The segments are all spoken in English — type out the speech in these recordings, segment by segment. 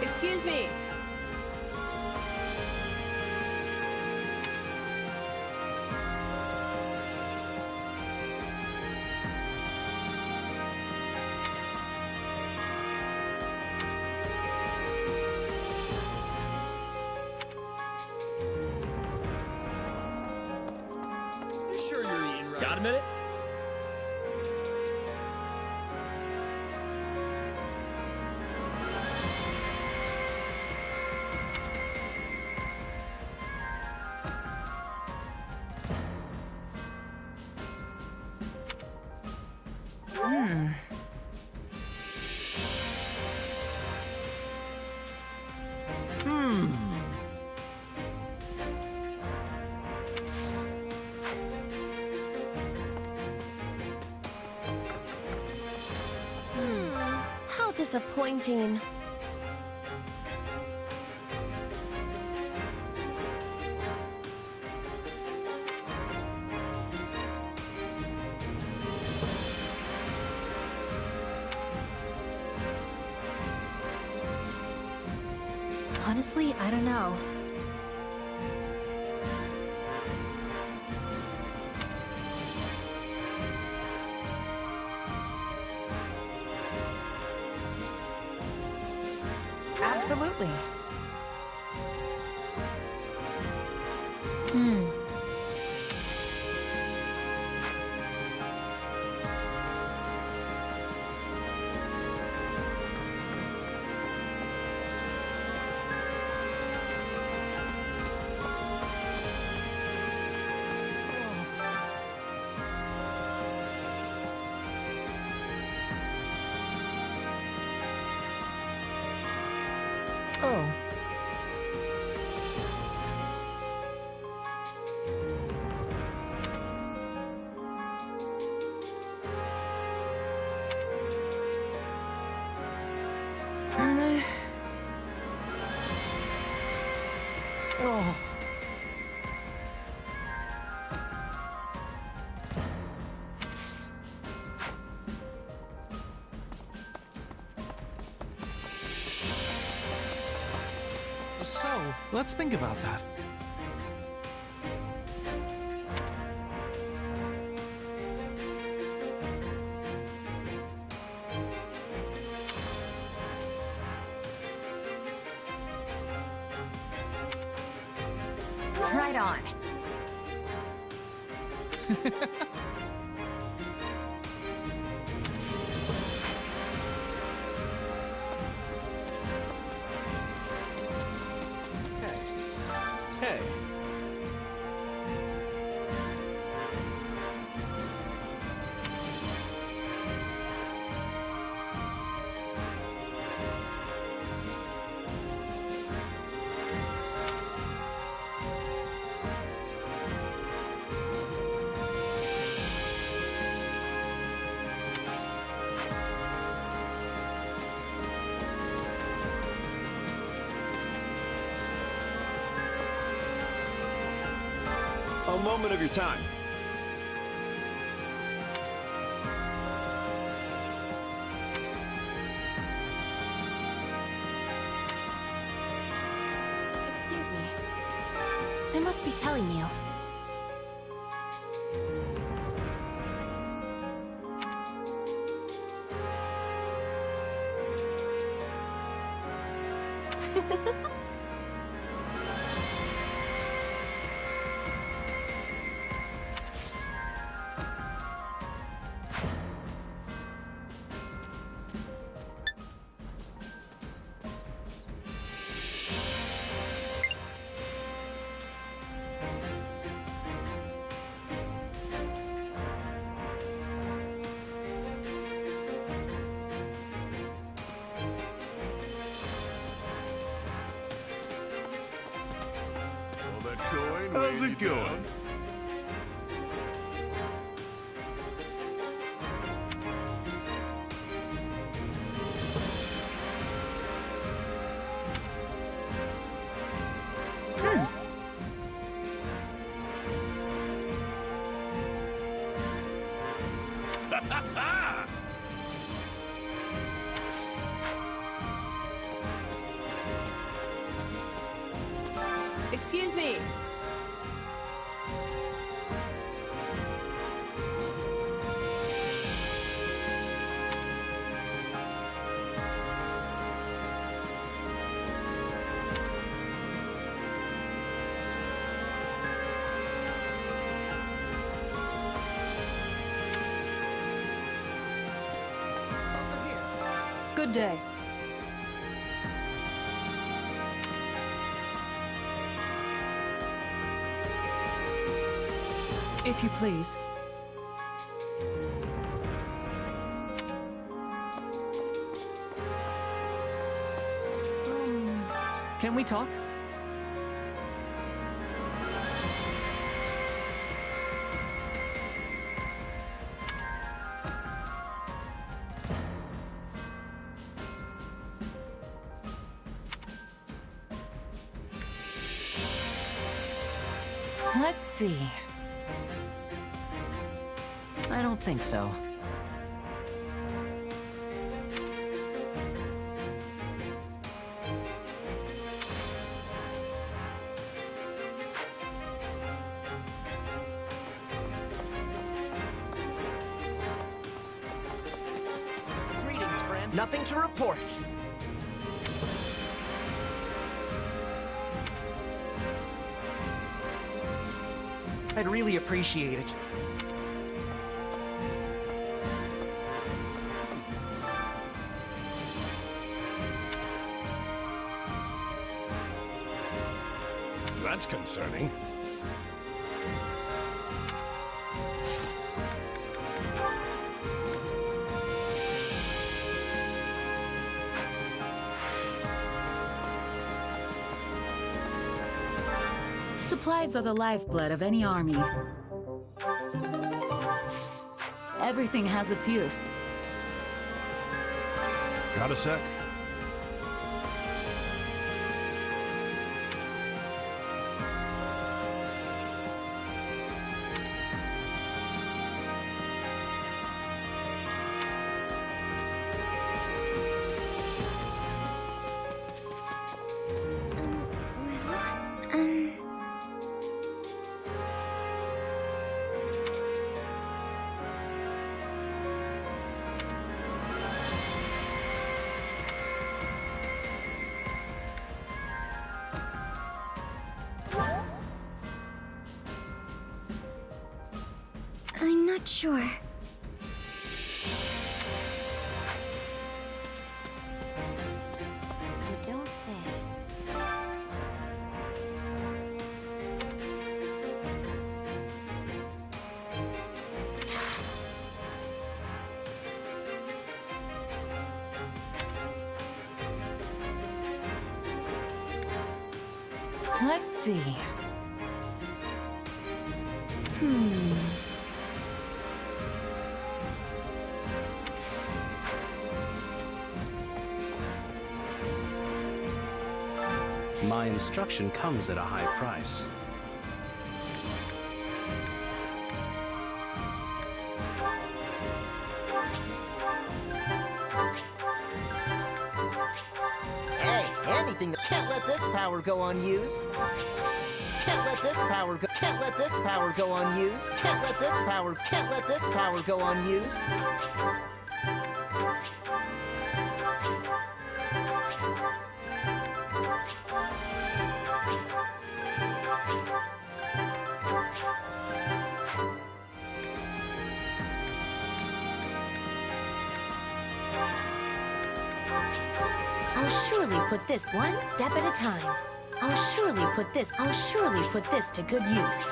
Excuse me. You sure you're eating right? Got a minute? How disappointing. Honestly, I don't know. Absolutely. Oh. Oh. So, let's think about that. Right on. Hey. A moment of your time. Excuse me. They must be telling you. How's it going? Excuse me. Good day. If you please. Can we talk? Let's see. I don't think so. Greetings, friend. Nothing to report. I'd really appreciate it. That's concerning. Supplies are the lifeblood of any army. Everything has its use. Got a sec? I'm not sure. You don't say. Let's see. My instruction comes at a high price. Hey, anything that can't let this power go unused. Can't let this power go. Can't let this power go unused. Can't let this power. Can't let this power go unused. I'll surely put this one step at a time. I'll surely put this to good use.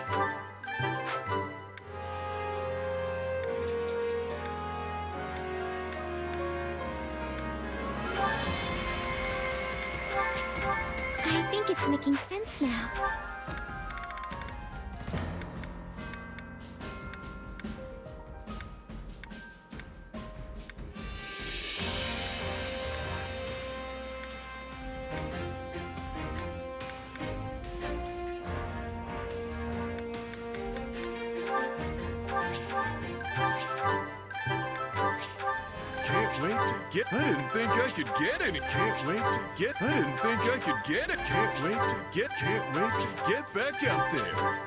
I think it's making sense now. wait to get. I didn't think I could get any. Can't wait to get. I didn't think I could get it. Can't wait to get. Can't wait to get back out there.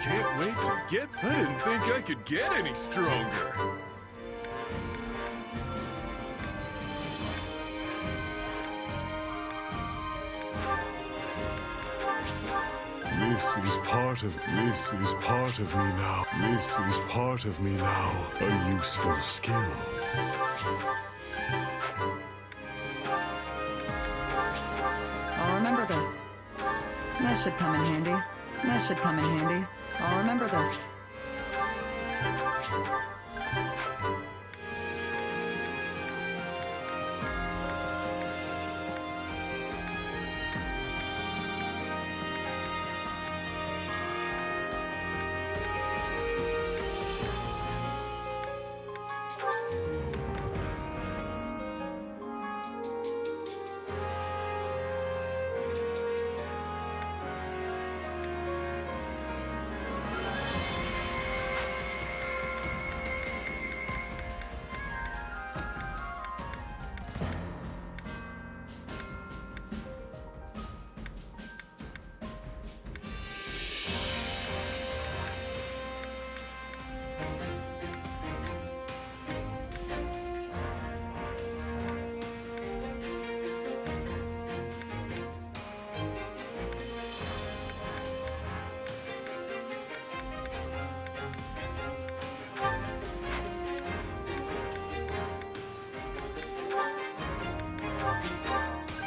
Can't wait to get. I didn't think I could get any stronger. This is part of me now. This is part of me now. A useful skill. I'll remember this. That should come in handy. That should come in handy. I'll remember this.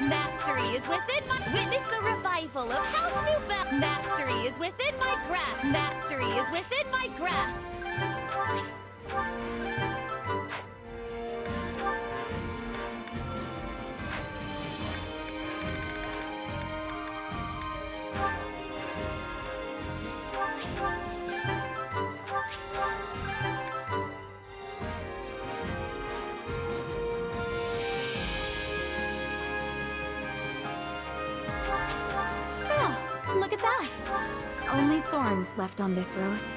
Mastery is within my... Witness the revival of House Newfound. Mastery is within my grasp. Mastery is within my grasp. Look at that! Only thorns left on this rose.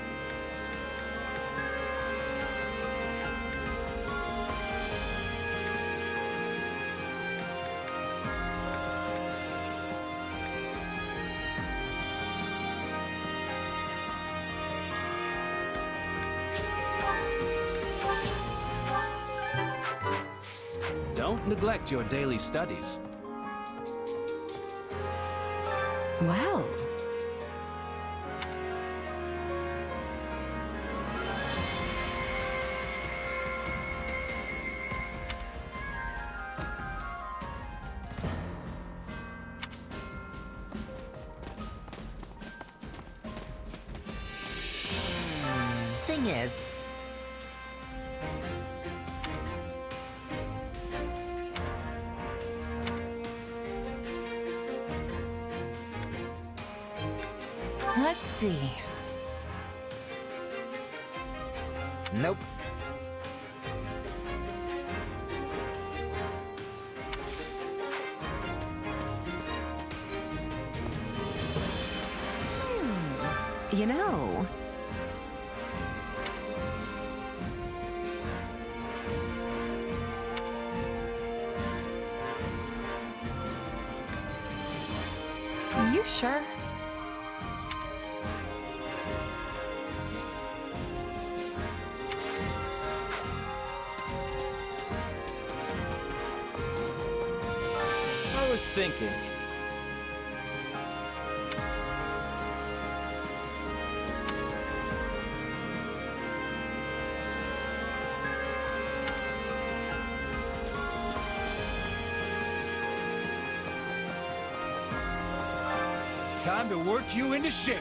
Don't neglect your daily studies. Well. Thing is, Let's see. nope. You know... You sure? I was thinking. Time to work you into shape.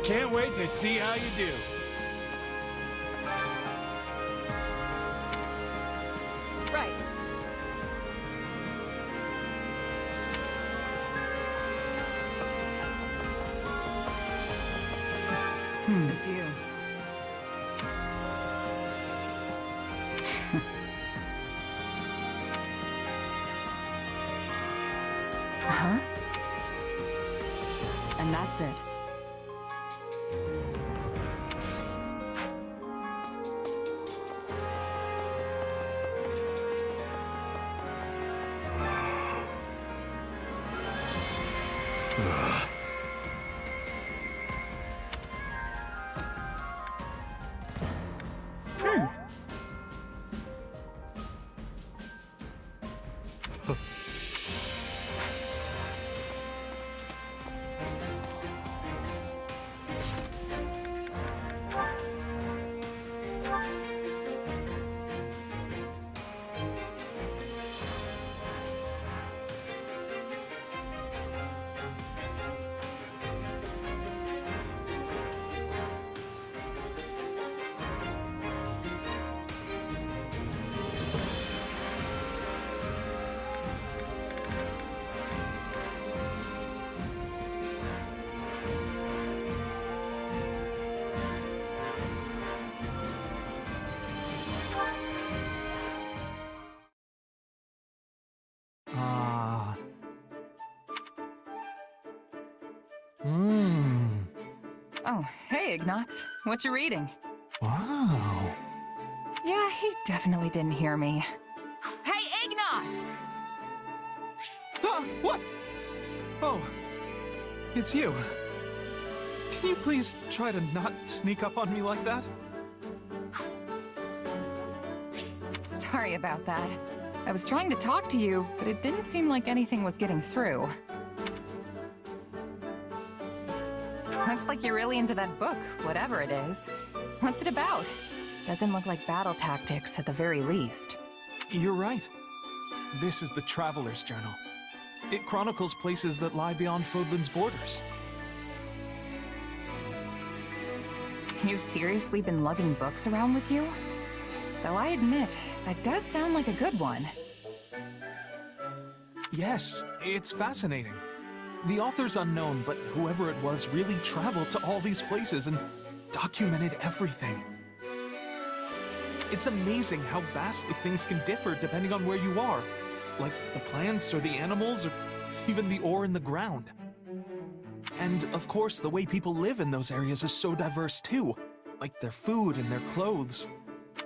Can't wait to see how you do. Right. It's you. Huh? And that's it. Ah. Mmm. Oh, hey, Ignatz. What you reading? Wow. Yeah, he definitely didn't hear me. Hey, Ignatz! Ah, what? Oh, it's you. Can you please try to not sneak up on me like that? Sorry about that. I was trying to talk to you, but it didn't seem like anything was getting through. Looks like you're really into that book, whatever it is. What's it about? Doesn't look like battle tactics, at the very least. You're right. This is the Traveler's Journal. It chronicles places that lie beyond Fodlan's borders. You've seriously been lugging books around with you? Though I admit, that does sound like a good one. Yes, it's fascinating. The author's unknown, but whoever it was really traveled to all these places and documented everything. It's amazing how vastly things can differ depending on where you are, like the plants or the animals or even the ore in the ground. And of course, the way people live in those areas is so diverse too, like their food and their clothes.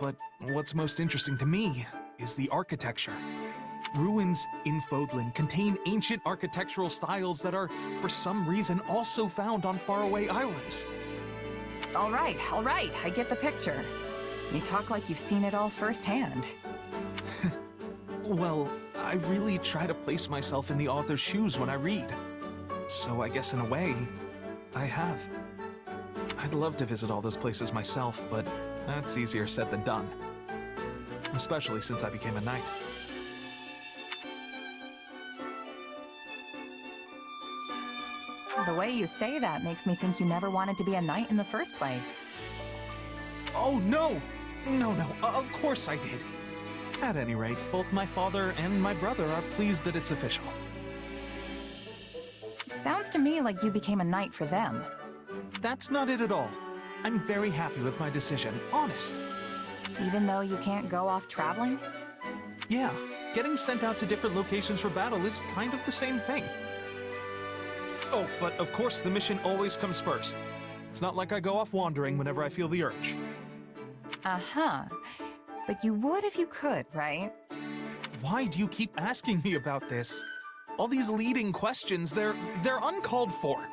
But what's most interesting to me is the architecture. Ruins in Fodlan contain ancient architectural styles that are, for some reason, also found on faraway islands. All right, I get the picture. You talk like you've seen it all firsthand. Well, I really try to place myself in the author's shoes when I read. So I guess in a way, I have. I'd love to visit all those places myself, but that's easier said than done. Especially since I became a knight. The way you say that makes me think you never wanted to be a knight in the first place. Oh, no! No, of course I did. At any rate, both my father and my brother are pleased that it's official. Sounds to me like you became a knight for them. That's not it at all. I'm very happy with my decision, honest. Even though you can't go off traveling? Yeah, getting sent out to different locations for battle is kind of the same thing. Oh, but of course the mission always comes first. It's not like I go off wandering whenever I feel the urge. Uh-huh. But you would if you could, right? Why do you keep asking me about this? All these leading questions, they're uncalled for.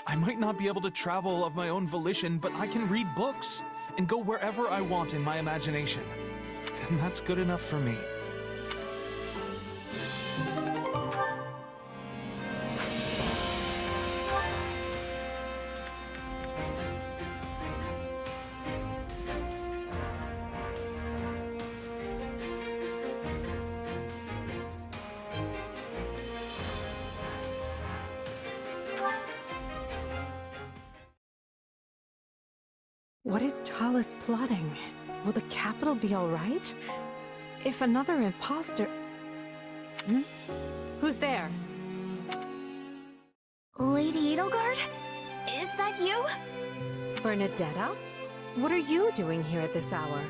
I might not be able to travel of my own volition, but I can read books and go wherever I want in my imagination. And that's good enough for me. What is Talus plotting? Will the capital be alright? If another imposter... Who's there? Lady Edelgard? Is that you? Bernadetta? What are you doing here at this hour?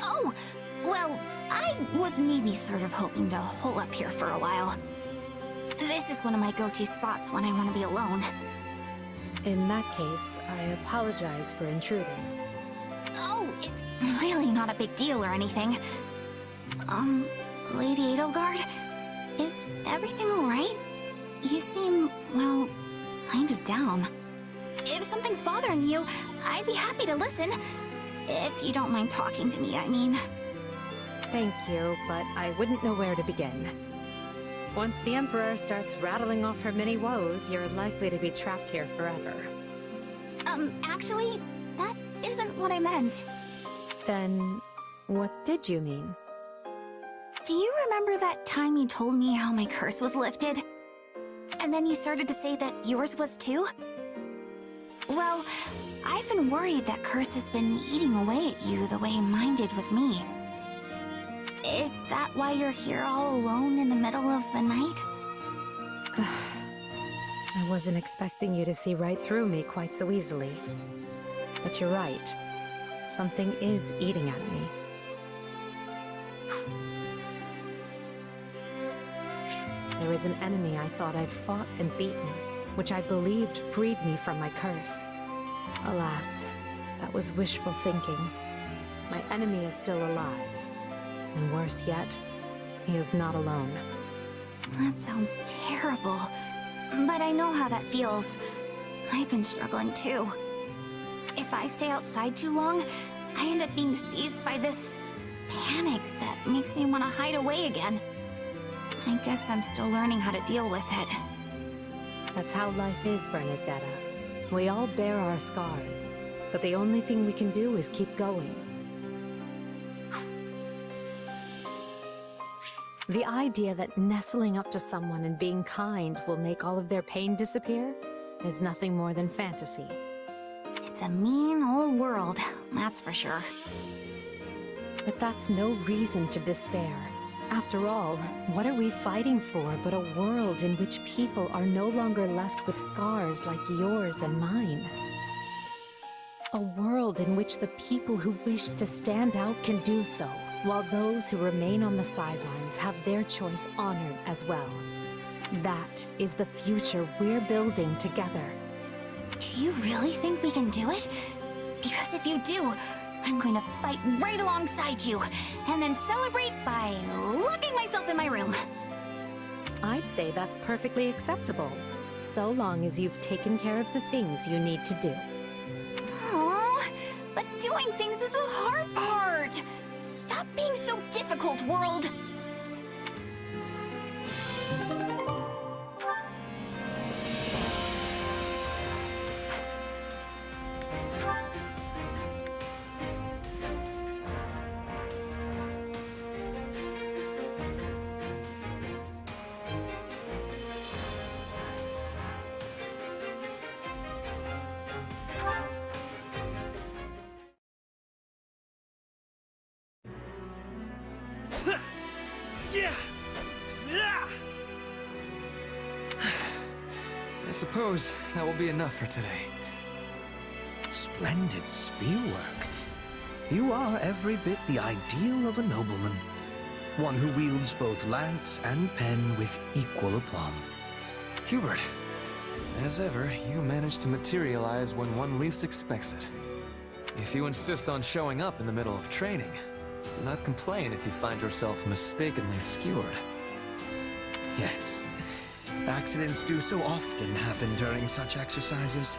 Oh, well, I was maybe sort of hoping to hole up here for a while. This is one of my go-to spots when I want to be alone. In that case, I apologize for intruding. Oh, it's really not a big deal or anything. Lady Edelgard? Is everything alright? You seem, well, kind of down. If something's bothering you, I'd be happy to listen. If you don't mind talking to me, I mean. Thank you, but I wouldn't know where to begin. Once the Emperor starts rattling off her many woes, you're likely to be trapped here forever. Actually, that isn't what I meant. Then, what did you mean? Do you remember that time you told me how my curse was lifted? And then you started to say that yours was too? Well, I've been worried that curse has been eating away at you the way mine did with me. Is that why you're here all alone in the middle of the night? I wasn't expecting you to see right through me quite so easily. But you're right. Something is eating at me. There is an enemy I thought I'd fought and beaten, which I believed freed me from my curse. Alas, that was wishful thinking. My enemy is still alive. And worse yet, he is not alone. That sounds terrible. But I know how that feels. I've been struggling too. If I stay outside too long, I end up being seized by this panic that makes me want to hide away again. I guess I'm still learning how to deal with it. That's how life is, Bernadetta. We all bear our scars, but the only thing we can do is keep going. The idea that nestling up to someone and being kind will make all of their pain disappear is nothing more than fantasy. It's a mean old world, that's for sure. But that's no reason to despair. After all, what are we fighting for but a world in which people are no longer left with scars like yours and mine? A world in which the people who wish to stand out can do so, while those who remain on the sidelines have their choice honored as well. That is the future we're building together. Do you really think we can do it? Because if you do, I'm going to fight right alongside you, and then celebrate by locking myself in my room. I'd say that's perfectly acceptable, so long as you've taken care of the things you need to do. Aww, but doing things is the hard part. Stop being so difficult, world. I suppose that will be enough for today. Splendid spearwork. You are every bit the ideal of a nobleman. One who wields both lance and pen with equal aplomb. Hubert, as ever, you manage to materialize when one least expects it. If you insist on showing up in the middle of training, do not complain if you find yourself mistakenly skewered. Yes. Accidents do so often happen during such exercises.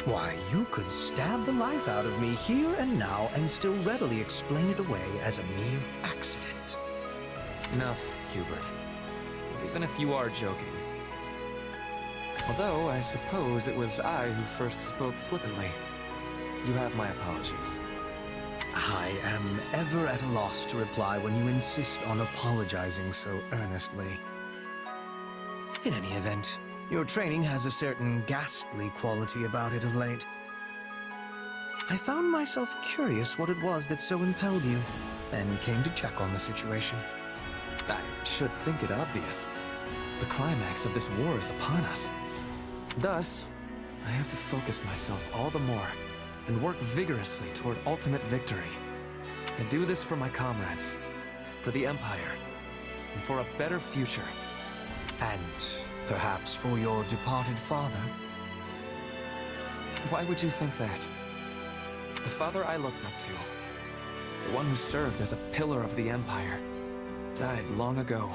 Why, you could stab the life out of me here and now and still readily explain it away as a mere accident. Enough, Hubert. Even if you are joking. Although, I suppose it was I who first spoke flippantly. You have my apologies. I am ever at a loss to reply when you insist on apologizing so earnestly. In any event, your training has a certain ghastly quality about it of late. I found myself curious what it was that so impelled you, and came to check on the situation. I should think it obvious. The climax of this war is upon us. Thus, I have to focus myself all the more and work vigorously toward ultimate victory. I do this for my comrades, for the Empire, and for a better future. And perhaps for your departed father? Why would you think that? The father I looked up to, the one who served as a pillar of the Empire, died long ago.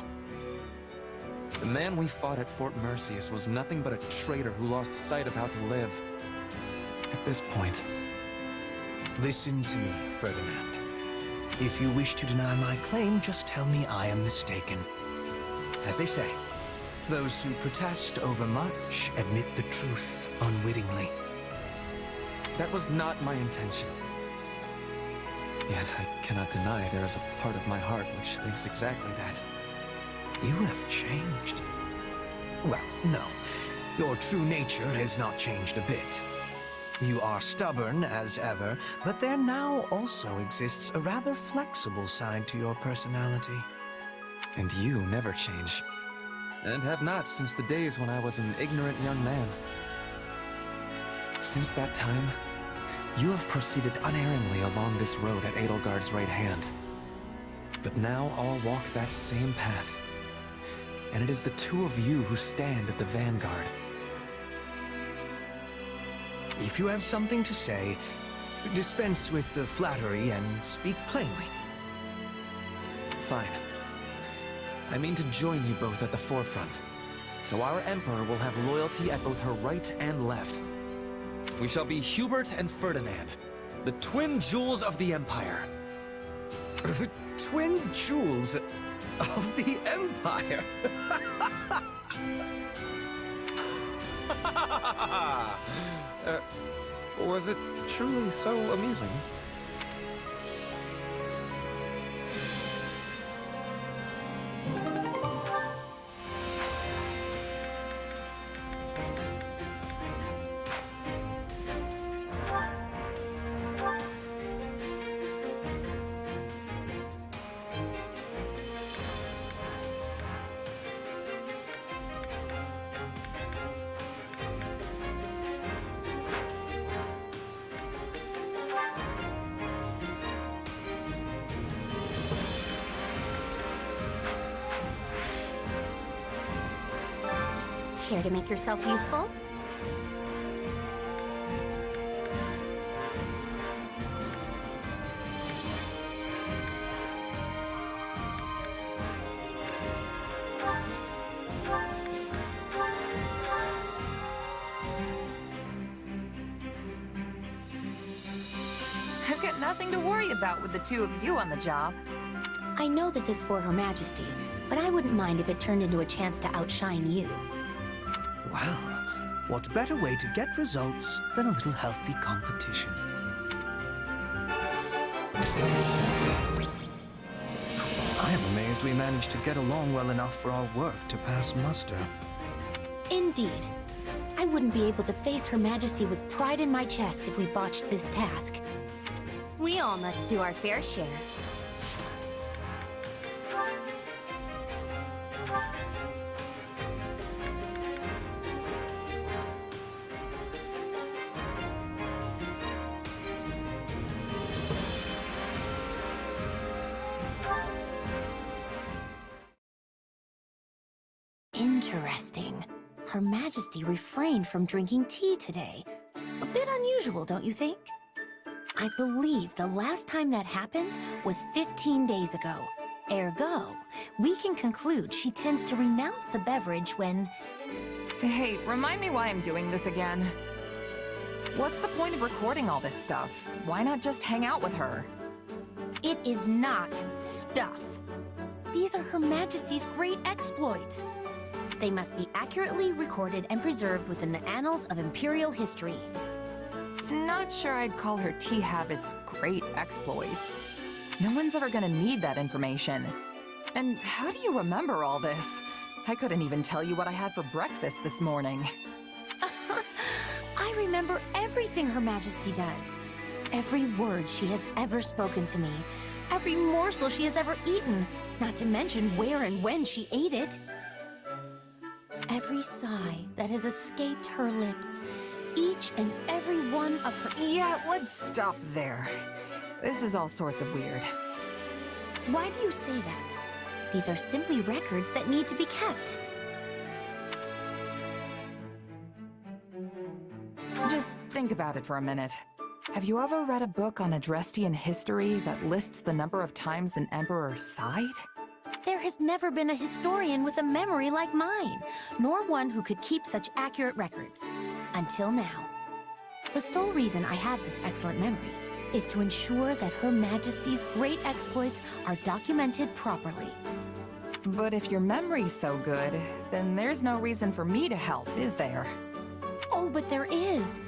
The man we fought at Fort Merceus was nothing but a traitor who lost sight of how to live. At this point... Listen to me, Ferdinand. If you wish to deny my claim, just tell me I am mistaken. As they say, those who protest overmuch admit the truth unwittingly. That was not my intention. Yet I cannot deny there is a part of my heart which thinks exactly that. You have changed. Well, no. Your true nature has not changed a bit. You are stubborn as ever, but there now also exists a rather flexible side to your personality. And you never change. And have not since the days when I was an ignorant young man. Since that time, you have proceeded unerringly along this road at Edelgard's right hand. But now I'll walk that same path. And it is the two of you who stand at the vanguard. If you have something to say, dispense with the flattery and speak plainly. Fine. I mean to join you both at the forefront, so our Emperor will have loyalty at both her right and left. We shall be Hubert and Ferdinand, the twin jewels of the Empire. The twin jewels of the Empire? Was it truly so amusing? Care to make yourself useful? I've got nothing to worry about with the two of you on the job. I know this is for Her Majesty, but I wouldn't mind if it turned into a chance to outshine you. Well, what better way to get results than a little healthy competition? I am amazed we managed to get along well enough for our work to pass muster. Indeed. I wouldn't be able to face Her Majesty with pride in my chest if we botched this task. We all must do our fair share. Interesting. Her Majesty refrained from drinking tea today. A bit unusual, don't you think? I believe the last time that happened was 15 days ago. Ergo, we can conclude she tends to renounce the beverage when... Hey, remind me why I'm doing this again. What's the point of recording all this stuff? Why not just hang out with her? It is not stuff. These are Her Majesty's great exploits. They must be accurately recorded and preserved within the annals of Imperial history. Not sure I'd call her tea habits great exploits. No one's ever gonna need that information. And how do you remember all this? I couldn't even tell you what I had for breakfast this morning. I remember everything Her Majesty does. every word she has ever spoken to me, every morsel she has ever eaten, not to mention where and when she ate it. Every sigh that has escaped her lips, each and every one of her... Yeah, let's stop there. This is all sorts of weird. Why do you say that? These are simply records that need to be kept. Just think about it for a minute. Have you ever read a book on Adrestian history that lists the number of times an emperor sighed? There has never been a historian with a memory like mine, nor one who could keep such accurate records. Until now. The sole reason I have this excellent memory is to ensure that Her Majesty's great exploits are documented properly. But if your memory's so good, then there's no reason for me to help, is there? Oh, but there is.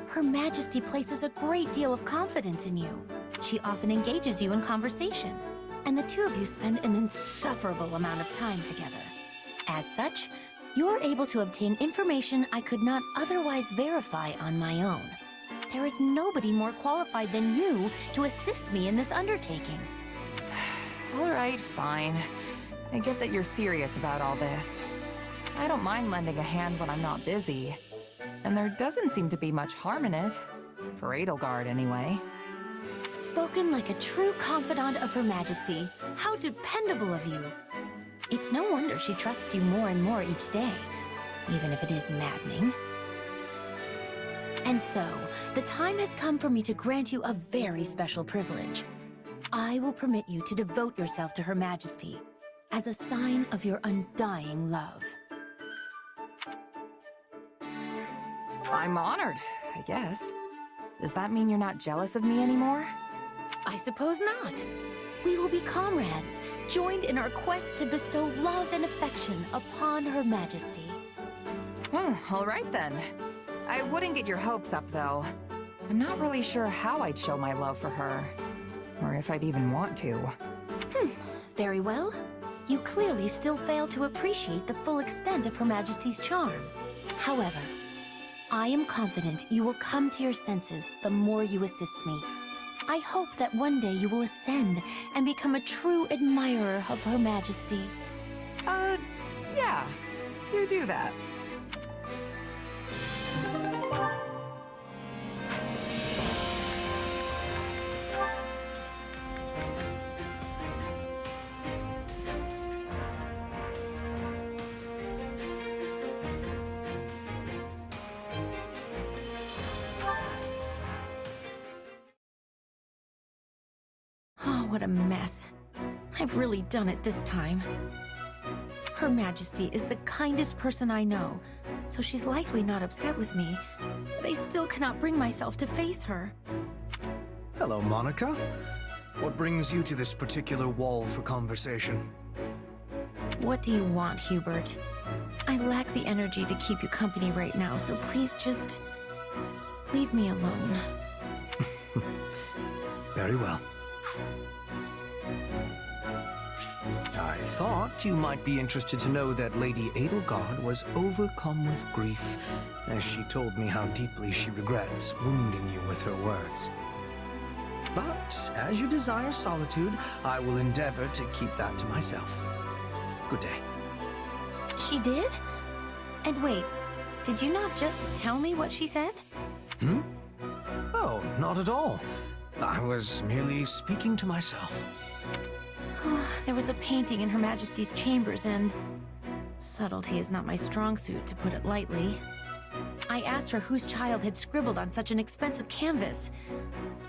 Her Majesty places a great deal of confidence in you. She often engages you in conversation, and the two of you spend an insufferable amount of time together. As such, you're able to obtain information I could not otherwise verify on my own. There is nobody more qualified than you to assist me in this undertaking. All right, fine. I get that you're serious about all this. I don't mind lending a hand when I'm not busy. And there doesn't seem to be much harm in it. For Edelgard, anyway. Spoken like a true confidant of Her Majesty. How dependable of you. It's no wonder she trusts you more and more each day, even if it is maddening. And so, the time has come for me to grant you a very special privilege. I will permit you to devote yourself to Her Majesty as a sign of your undying love. I'm honored, I guess. Does that mean you're not jealous of me anymore? I suppose not. We will be comrades, joined in our quest to bestow love and affection upon Her Majesty. Well, all right then. I wouldn't get your hopes up, though. I'm not really sure how I'd show my love for her. Or if I'd even want to. Very well. You clearly still fail to appreciate the full extent of Her Majesty's charm. However, I am confident you will come to your senses the more you assist me. I hope that one day you will ascend and become a true admirer of Her Majesty. Yeah. You do that. What a mess. I've really done it this time. Her Majesty is the kindest person I know, so she's likely not upset with me, but I still cannot bring myself to face her. Hello, Monica. What brings you to this particular wall for conversation? What do you want, Hubert? I lack the energy to keep you company right now, so please just leave me alone. Very well. I thought you might be interested to know that Lady Edelgard was overcome with grief, as she told me how deeply she regrets wounding you with her words. But, as you desire solitude, I will endeavor to keep that to myself. Good day. She did? And wait, did you not just tell me what she said? Oh, not at all. I was merely speaking to myself. There was a painting in Her Majesty's chambers, and subtlety is not my strong suit, to put it lightly. I asked her whose child had scribbled on such an expensive canvas,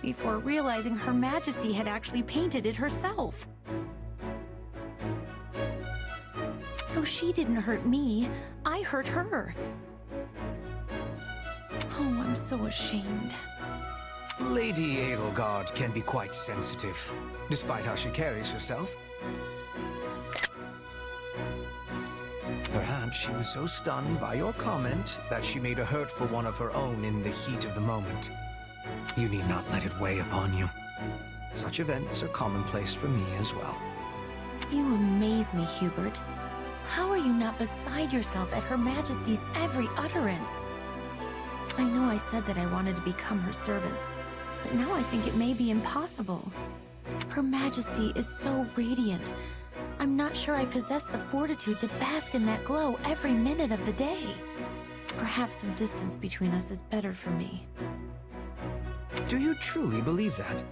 before realizing Her Majesty had actually painted it herself. So she didn't hurt me, I hurt her. Oh, I'm so ashamed. Lady Edelgard can be quite sensitive, despite how she carries herself. Perhaps she was so stunned by your comment that she made a hurtful one of her own in the heat of the moment. You need not let it weigh upon you. Such events are commonplace for me as well. You amaze me, Hubert. How are you not beside yourself at Her Majesty's every utterance? I know I said that I wanted to become her servant, but now I think it may be impossible. Her Majesty is so radiant. I'm not sure I possess the fortitude to bask in that glow every minute of the day. Perhaps some distance between us is better for me. Do you truly believe that?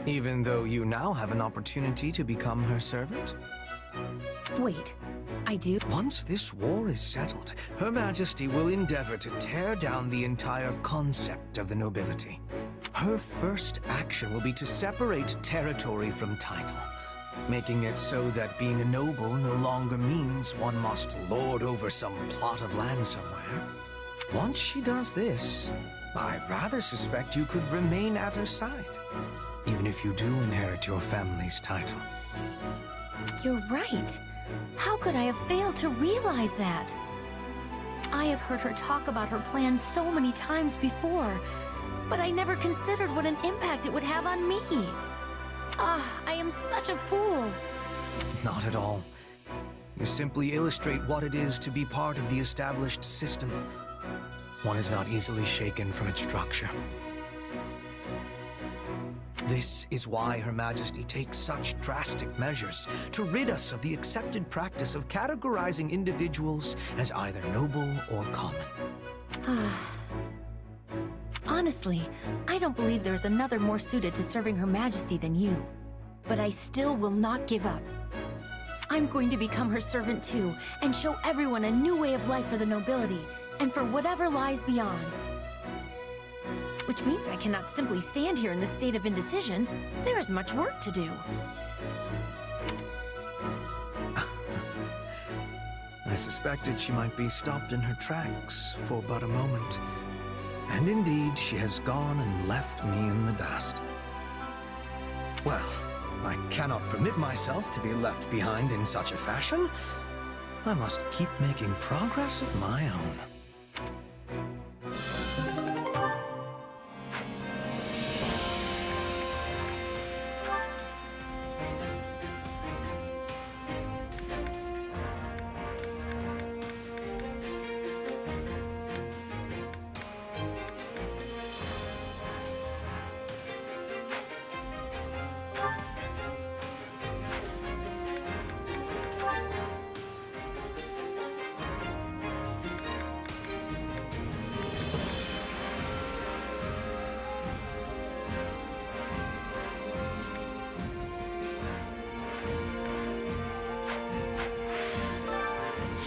Even though you now have an opportunity to become her servant? Wait, I do? Once this war is settled, Her Majesty will endeavor to tear down the entire concept of the nobility. Her first action will be to separate territory from title, making it so that being a noble no longer means one must lord over some plot of land somewhere. Once she does this, I rather suspect you could remain at her side, even if you do inherit your family's title. You're right. How could I have failed to realize that? I have heard her talk about her plans so many times before, but I never considered what an impact it would have on me. I am such a fool. Not at all. You simply illustrate what it is to be part of the established system. One is not easily shaken from its structure. This is why Her Majesty takes such drastic measures to rid us of the accepted practice of categorizing individuals as either noble or common. Honestly, I don't believe there's another more suited to serving Her Majesty than you. But I still will not give up. I'm going to become her servant too, and show everyone a new way of life for the nobility, and for whatever lies beyond. Which means I cannot simply stand here in this state of indecision. There is much work to do. I suspected she might be stopped in her tracks for but a moment. And indeed, she has gone and left me in the dust. Well, I cannot permit myself to be left behind in such a fashion. I must keep making progress of my own.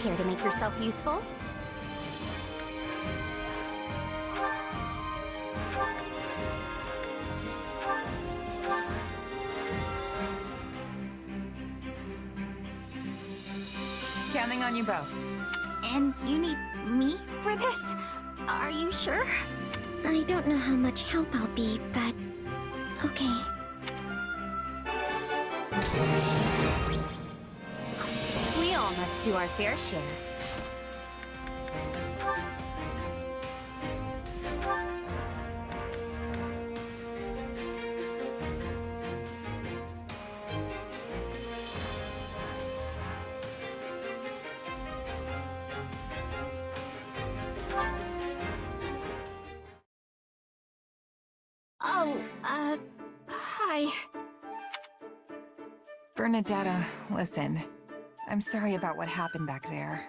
Care to make yourself useful? Counting on you both. And you need me for this? Are you sure? I don't know how much help I'll be, but... okay. We all must do our fair share. Hi. Bernadetta, listen. I'm sorry about what happened back there.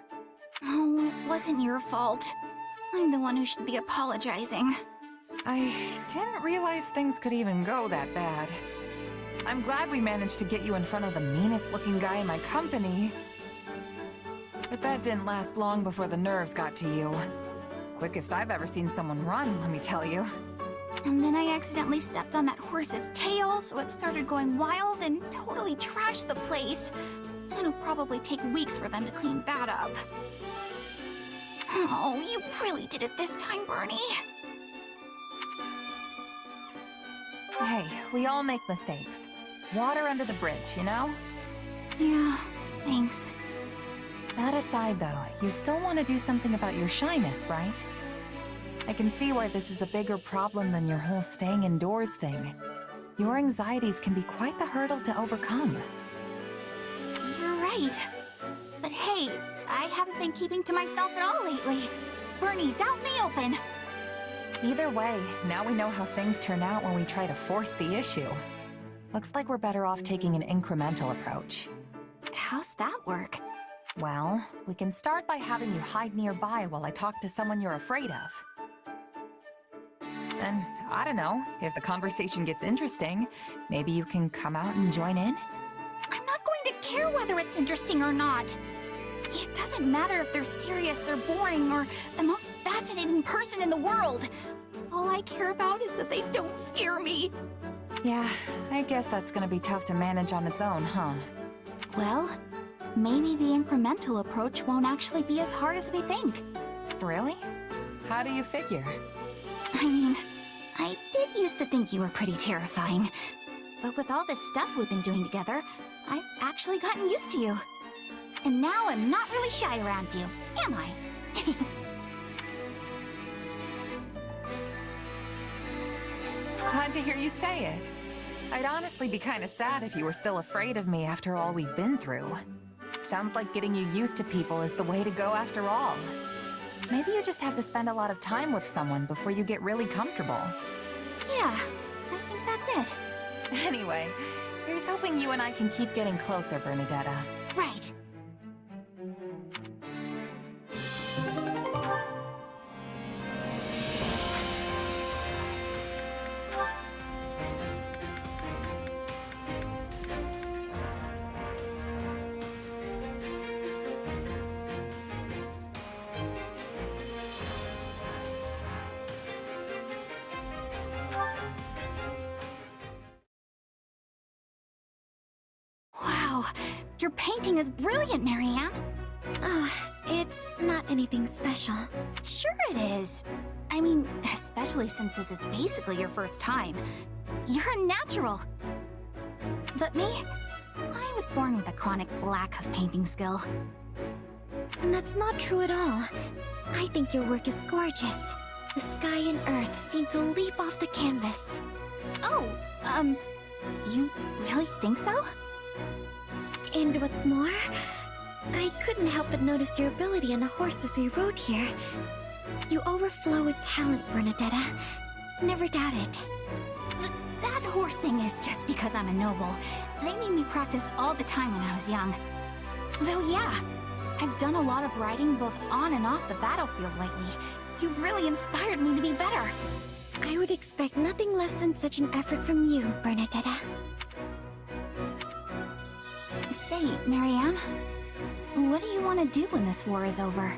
Oh, it wasn't your fault. I'm the one who should be apologizing. I didn't realize things could even go that bad. I'm glad we managed to get you in front of the meanest-looking guy in my company. But that didn't last long before the nerves got to you. Quickest I've ever seen someone run, let me tell you. And then I accidentally stepped on that horse's tail, so it started going wild and totally trashed the place. It'll probably take weeks for them to clean that up. Oh, you really did it this time, Bernie. Hey, we all make mistakes. Water under the bridge, you know? Yeah, thanks. That aside, though, you still want to do something about your shyness, right? I can see why this is a bigger problem than your whole staying indoors thing. Your anxieties can be quite the hurdle to overcome. You're right. But hey, I haven't been keeping to myself at all lately. Bernie's out in the open. Either way, now we know how things turn out when we try to force the issue. Looks like we're better off taking an incremental approach. How's that work? Well, we can start by having you hide nearby while I talk to someone you're afraid of. And, I don't know, if the conversation gets interesting, maybe you can come out and join in? I'm not going to care whether it's interesting or not. It doesn't matter if they're serious or boring or the most fascinating person in the world. All I care about is that they don't scare me. Yeah, I guess that's gonna be tough to manage on its own, huh? Well, maybe the incremental approach won't actually be as hard as we think. Really? How do you figure? I mean, I did used to think you were pretty terrifying. But with all this stuff we've been doing together, I've actually gotten used to you. And now I'm not really shy around you, am I? Glad to hear you say it. I'd honestly be kinda sad if you were still afraid of me after all we've been through. Sounds like getting you used to people is the way to go after all. Maybe you just have to spend a lot of time with someone before you get really comfortable. Yeah, I think that's it. Anyway, here's hoping you and I can keep getting closer, Bernadetta. Right. Wow, your painting is brilliant, Marianne. Oh, it's not anything special. Sure it is. I mean, especially since this is basically your first time. You're a natural. But me? I was born with a chronic lack of painting skill. And that's not true at all. I think your work is gorgeous. The sky and earth seem to leap off the canvas. Oh, you really think so? And what's more, I couldn't help but notice your ability on the horse as we rode here. You overflow with talent, Bernadetta. Never doubt it. That horse thing is just because I'm a noble. They made me practice all the time when I was young. Though yeah, I've done a lot of riding both on and off the battlefield lately. You've really inspired me to be better. I would expect nothing less than such an effort from you, Bernadetta. Say, Marianne, what do you want to do when this war is over?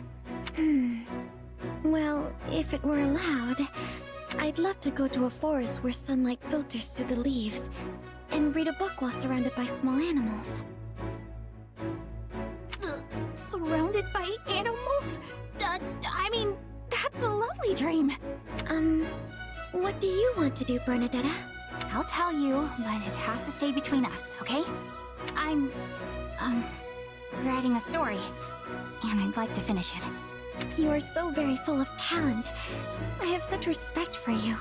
Well, if it were allowed, I'd love to go to a forest where sunlight filters through the leaves, and read a book while surrounded by small animals. Surrounded by animals? I mean, that's a lovely dream. What do you want to do, Bernadetta? I'll tell you, but it has to stay between us, okay? I'm, writing a story, and I'd like to finish it. You are so very full of talent. I have such respect for you.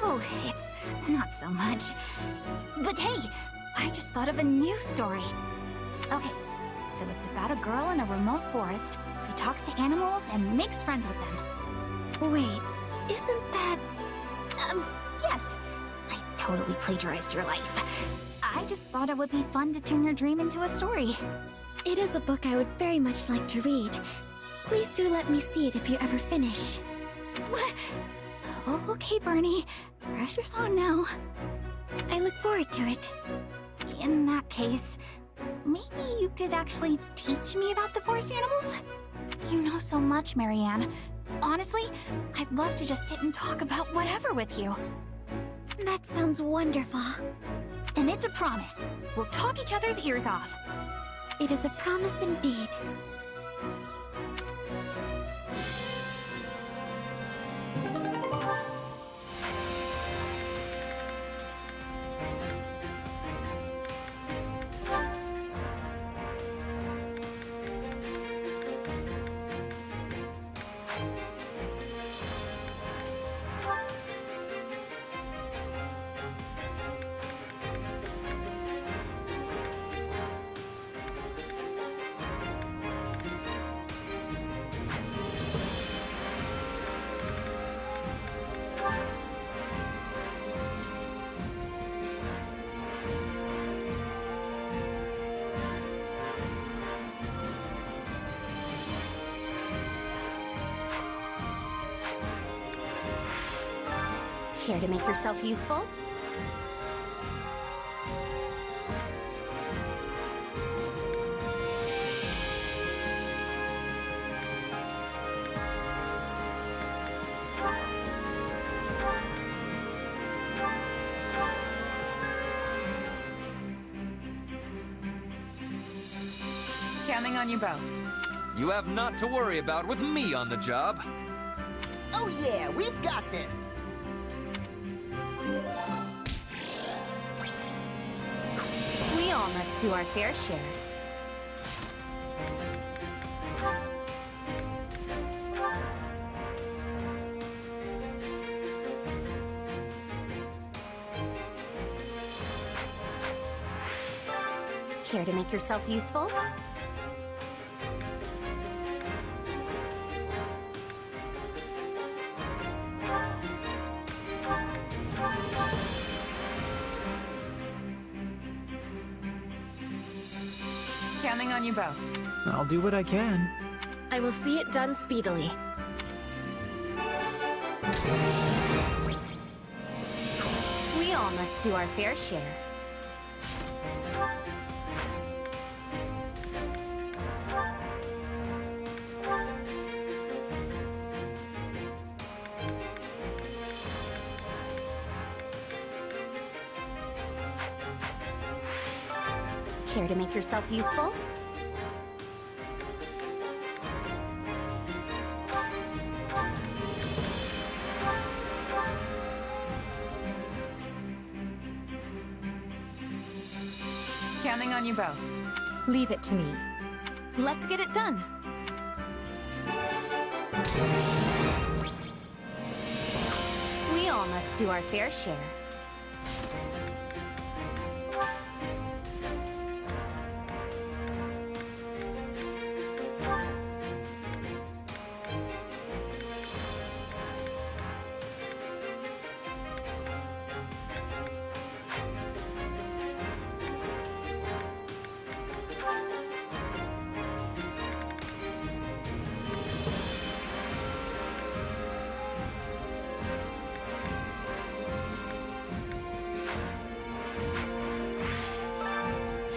Oh, it's not so much. But hey, I just thought of a new story. Okay, so it's about a girl in a remote forest who talks to animals and makes friends with them. Wait, isn't that... Yes. I totally plagiarized your life. I just thought it would be fun to turn your dream into a story. It is a book I would very much like to read. Please do let me see it if you ever finish. Okay, Bernie. Pressure's on now. I look forward to it. In that case, maybe you could actually teach me about the forest animals? You know so much, Marianne. Honestly, I'd love to just sit and talk about whatever with you. That sounds wonderful. Then it's a promise. We'll talk each other's ears off. It is a promise indeed. Care to make yourself useful? Counting on you both. You have not to worry about with me on the job. Oh yeah, we've got this! We all must do our fair share. Care to make yourself useful? Counting on you both. I'll do what I can. I will see it done speedily. We all must do our fair share. Care to make yourself useful? Counting on you both. Leave it to me. Let's get it done. We all must do our fair share.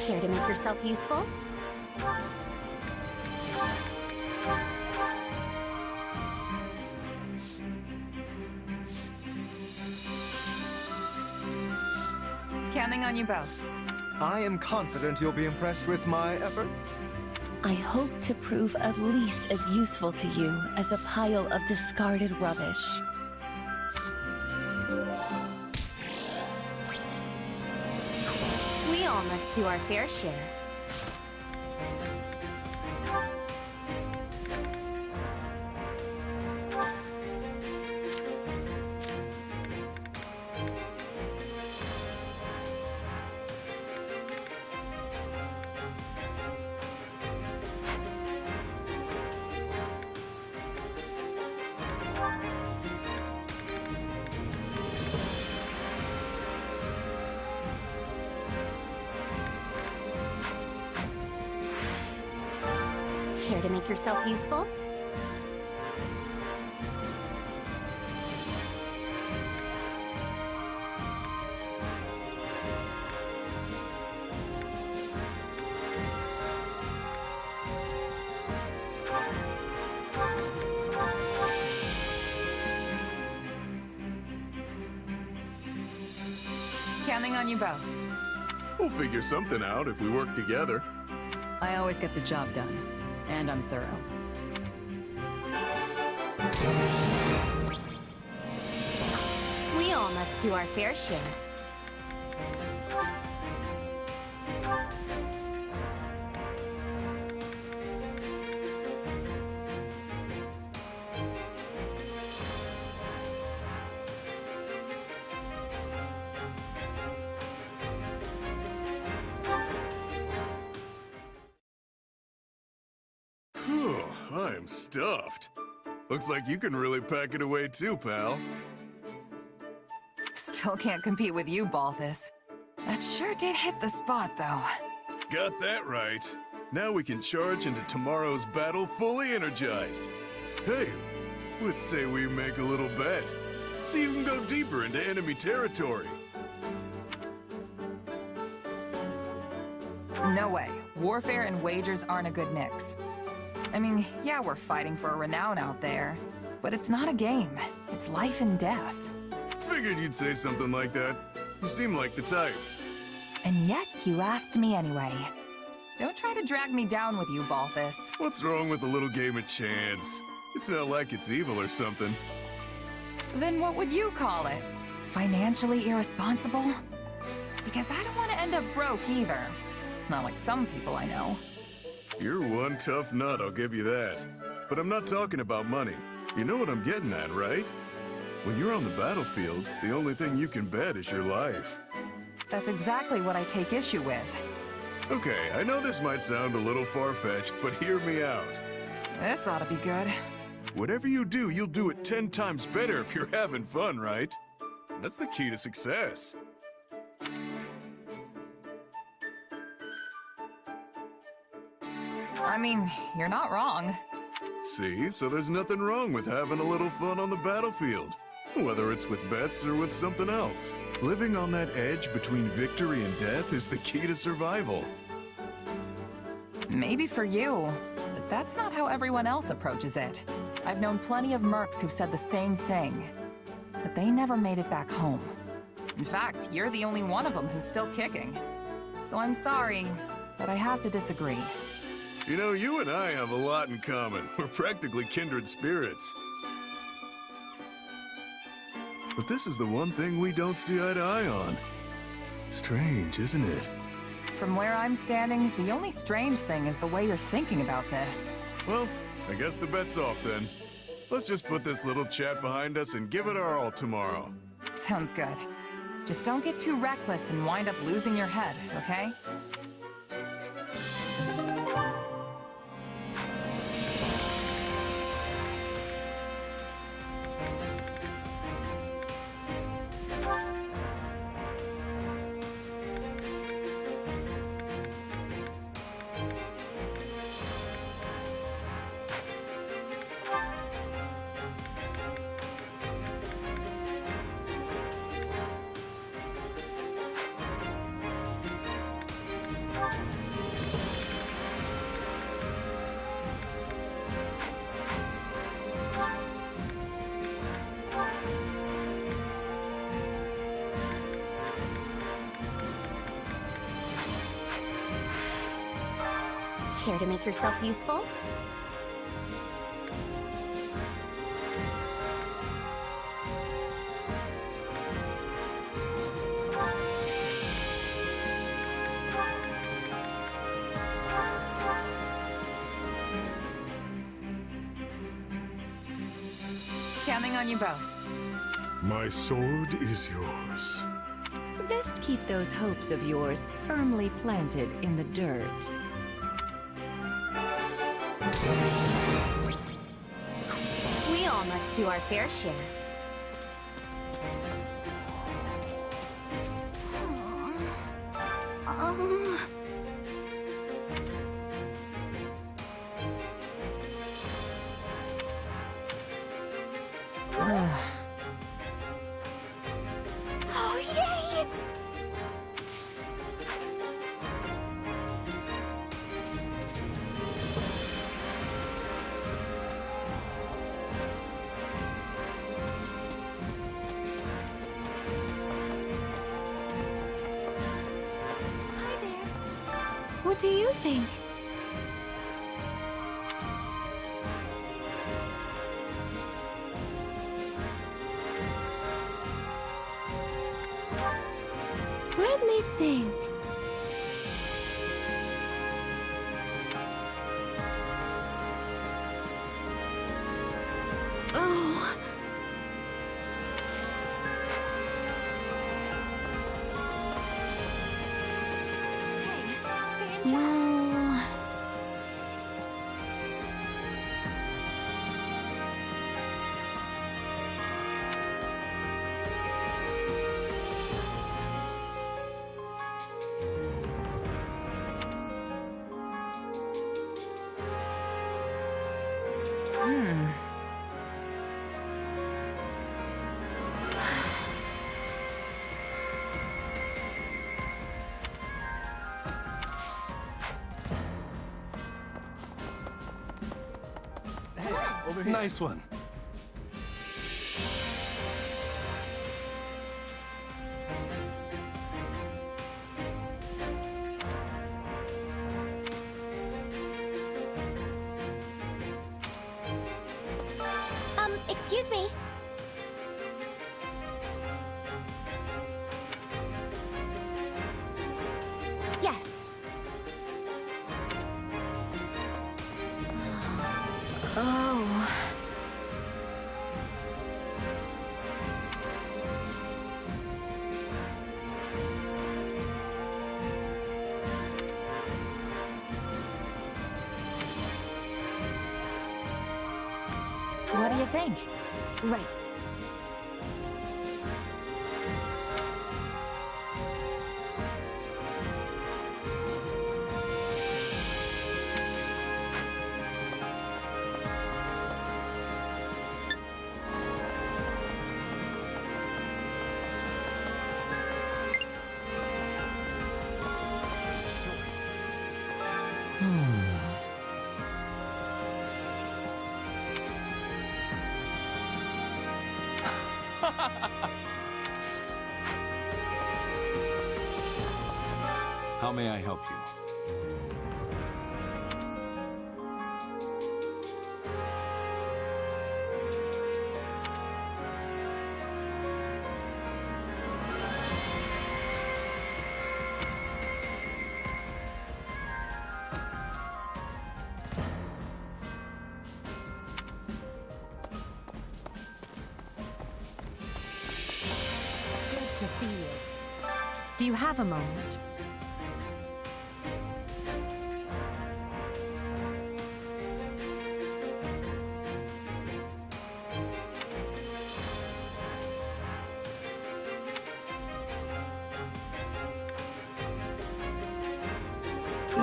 Care to make yourself useful? Counting on you both. I am confident you'll be impressed with my efforts. I hope to prove at least as useful to you as a pile of discarded rubbish. We all must do our fair share. Care to make yourself useful? Counting on you both. We'll figure something out if we work together. I always get the job done, and I'm thorough. We all must do our fair share. Whew, I am stuffed. Looks like you can really pack it away too, pal. Still can't compete with you, Balthus. That sure did hit the spot, though. Got that right. Now we can charge into tomorrow's battle fully energized. Hey, let's say we make a little bet. so you can go deeper into enemy territory. No way. Warfare and wagers aren't a good mix. I mean, yeah, we're fighting for a renown out there, but it's not a game. It's life and death. Figured you'd say something like that. You seem like the type. And yet, you asked me anyway. Don't try to drag me down with you, Balthus. What's wrong with a little game of chance? It's not like it's evil or something. Then what would you call it? Financially irresponsible? Because I don't want to end up broke either. Not like some people I know. You're one tough nut, I'll give you that. But I'm not talking about money. You know what I'm getting at, right? When you're on the battlefield, the only thing you can bet is your life. That's exactly what I take issue with. Okay, I know this might sound a little far-fetched, but hear me out. This ought to be good. Whatever you do, you'll do it 10 times better if you're having fun, right? That's the key to success. I mean, you're not wrong. See, so there's nothing wrong with having a little fun on the battlefield. Whether it's with bets or with something else. Living on that edge between victory and death is the key to survival. Maybe for you, but that's not how everyone else approaches it. I've known plenty of mercs who said the same thing, but they never made it back home. In fact, you're the only one of them who's still kicking. So I'm sorry, but I have to disagree. You know, you and I have a lot in common. We're practically kindred spirits. But this is the one thing we don't see eye to eye on. Strange, isn't it? From where I'm standing, the only strange thing is the way you're thinking about this. Well, I guess the bet's off then. Let's just put this little chat behind us and give it our all tomorrow. Sounds good. Just don't get too reckless and wind up losing your head, okay? Care to make yourself useful? Counting on you both. My sword is yours. Best keep those hopes of yours firmly planted in the dirt. We all must do our fair share. Oh, yay! Hi there. What do you think? Let me think. Oh. Hey, stay in chat. Well, over here. Nice one. Excuse me. Yes. Oh. What do you think? Right. How may I help you? Good to see you. Do you have a moment?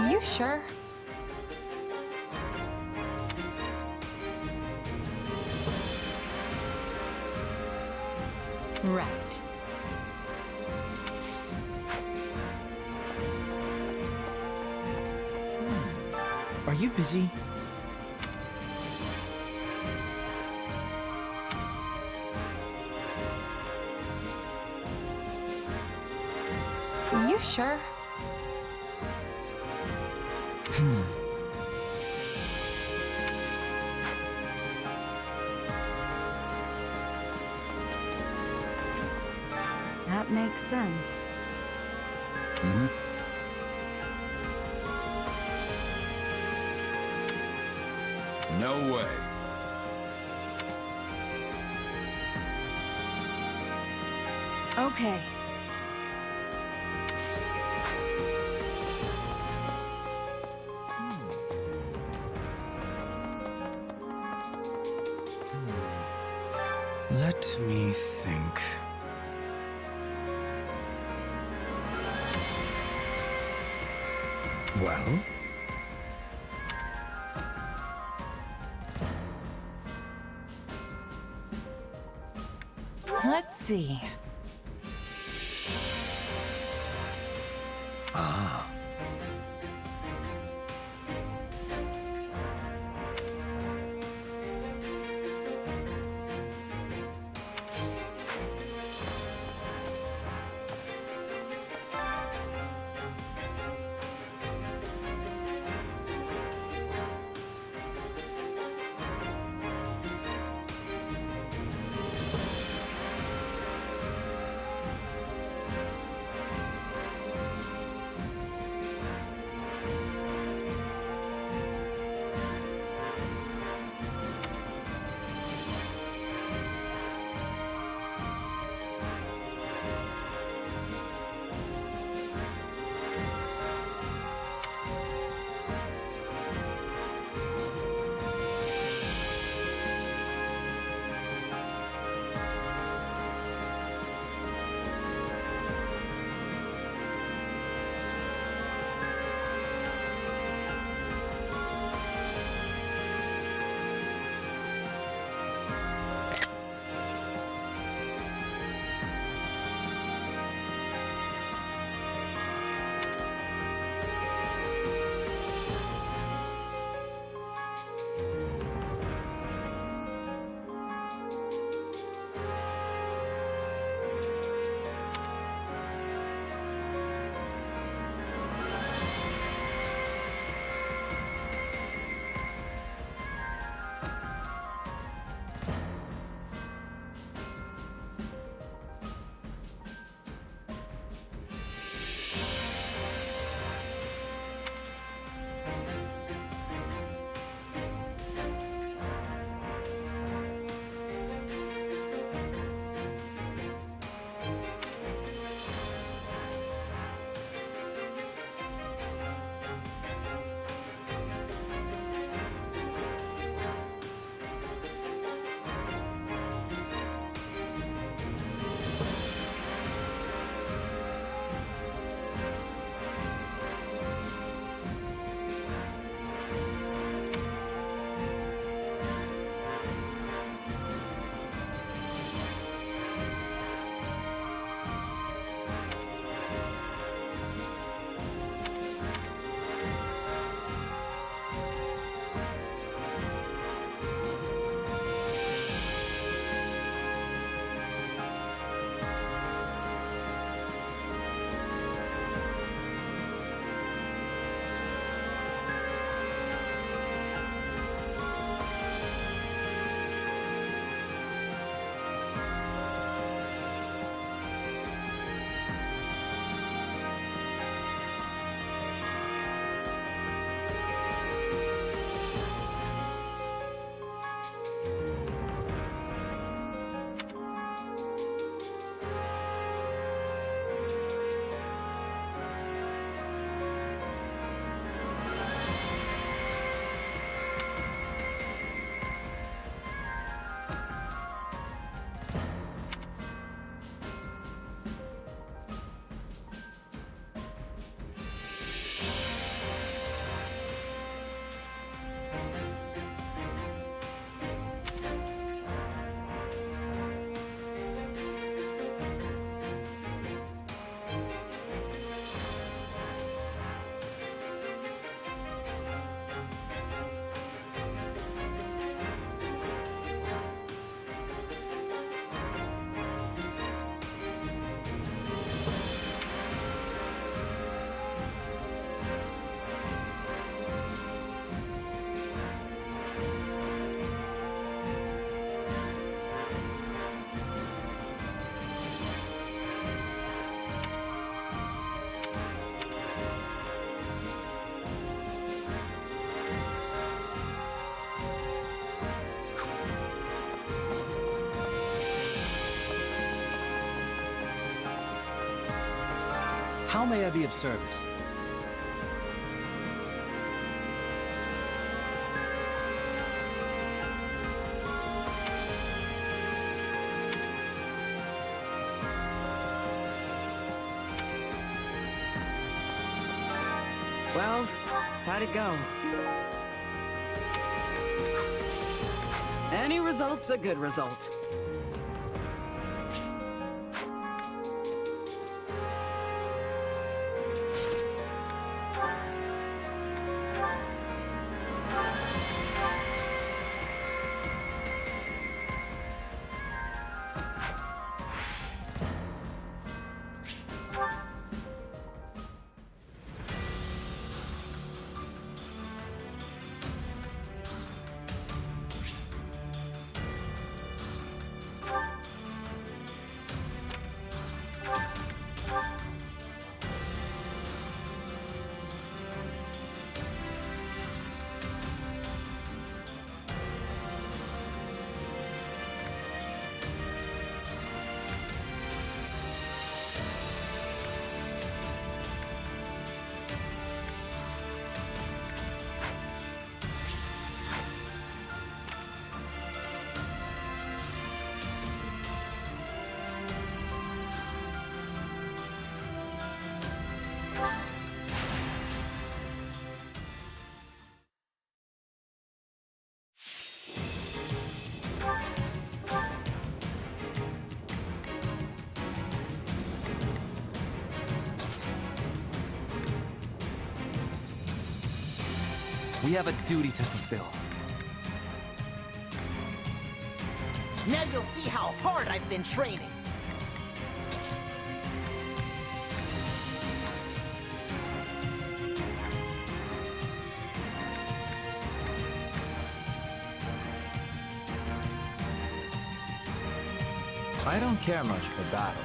You sure? Right. Are you busy? You sure? That makes sense. Mm-hmm. No way. Okay. Let me think. Well? Let's see. Ah. How may I be of service? Well, how'd it go? Any result's a good result. We have a duty to fulfill. Now you'll see how hard I've been training. I don't care much for battle.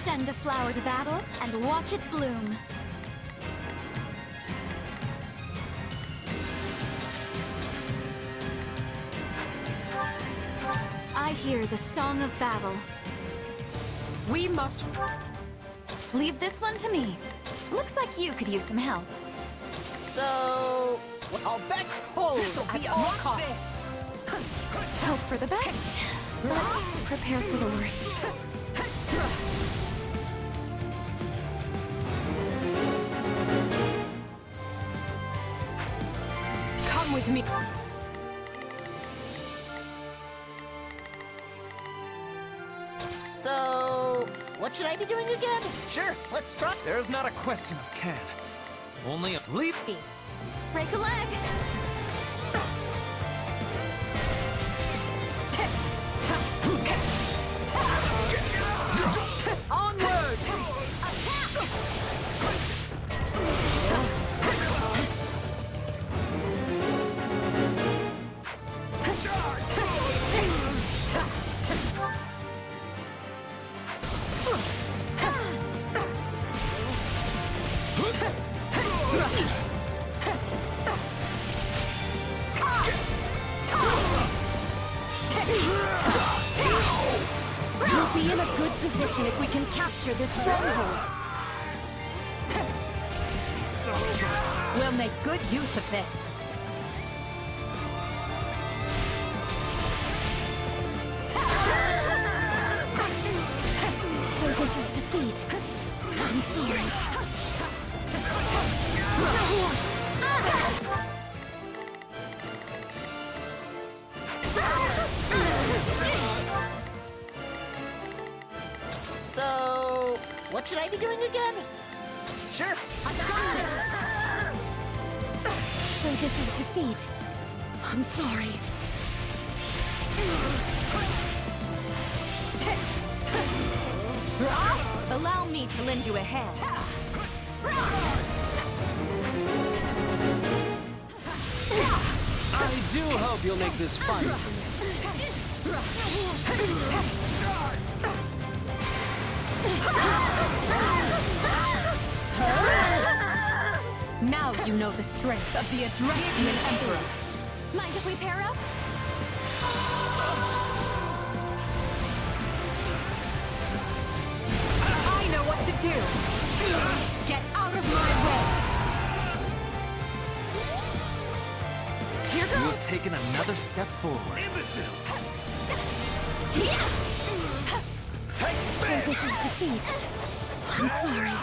Send a flower to battle and watch it bloom. I hear the song of battle. We must... Leave this one to me. Looks like you could use some help. So... I'll bet this'll be a cost. Hope for the best, but prepare for the worst. Come with me. So... What should I be doing again? Sure, let's try. There's not a question of can. Only a leap. Break a leg. Onward! We'll be in a good position if we can capture this stronghold. We'll make good use of this. So this is defeat. I'm sorry. So... What should I be doing again? Sure. So this is defeat. I'm sorry. Allow me to lend you a hand. I do hope you'll make this fun for me. Now you know the strength of the Adrestian Emperor. Mind if we pair up? I know what to do! Get out of my way! Here goes! You've taken another step forward. Imbeciles! So this is defeat. I'm sorry.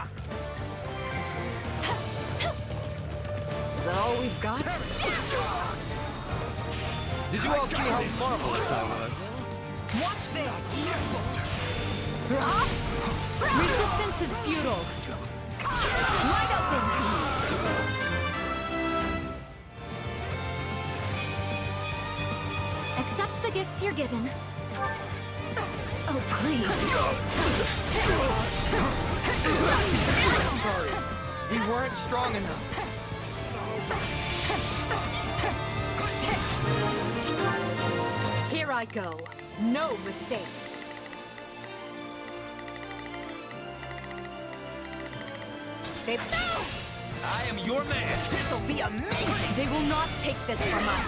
Is that all we've got? Did you all see how marvelous I was? Watch this! Resistance is futile! Wide open! Accept the gifts you're given. Oh, please. I'm sorry. We weren't strong enough. Here I go. No mistakes. I am your man. This'll be amazing! They will not take this from us.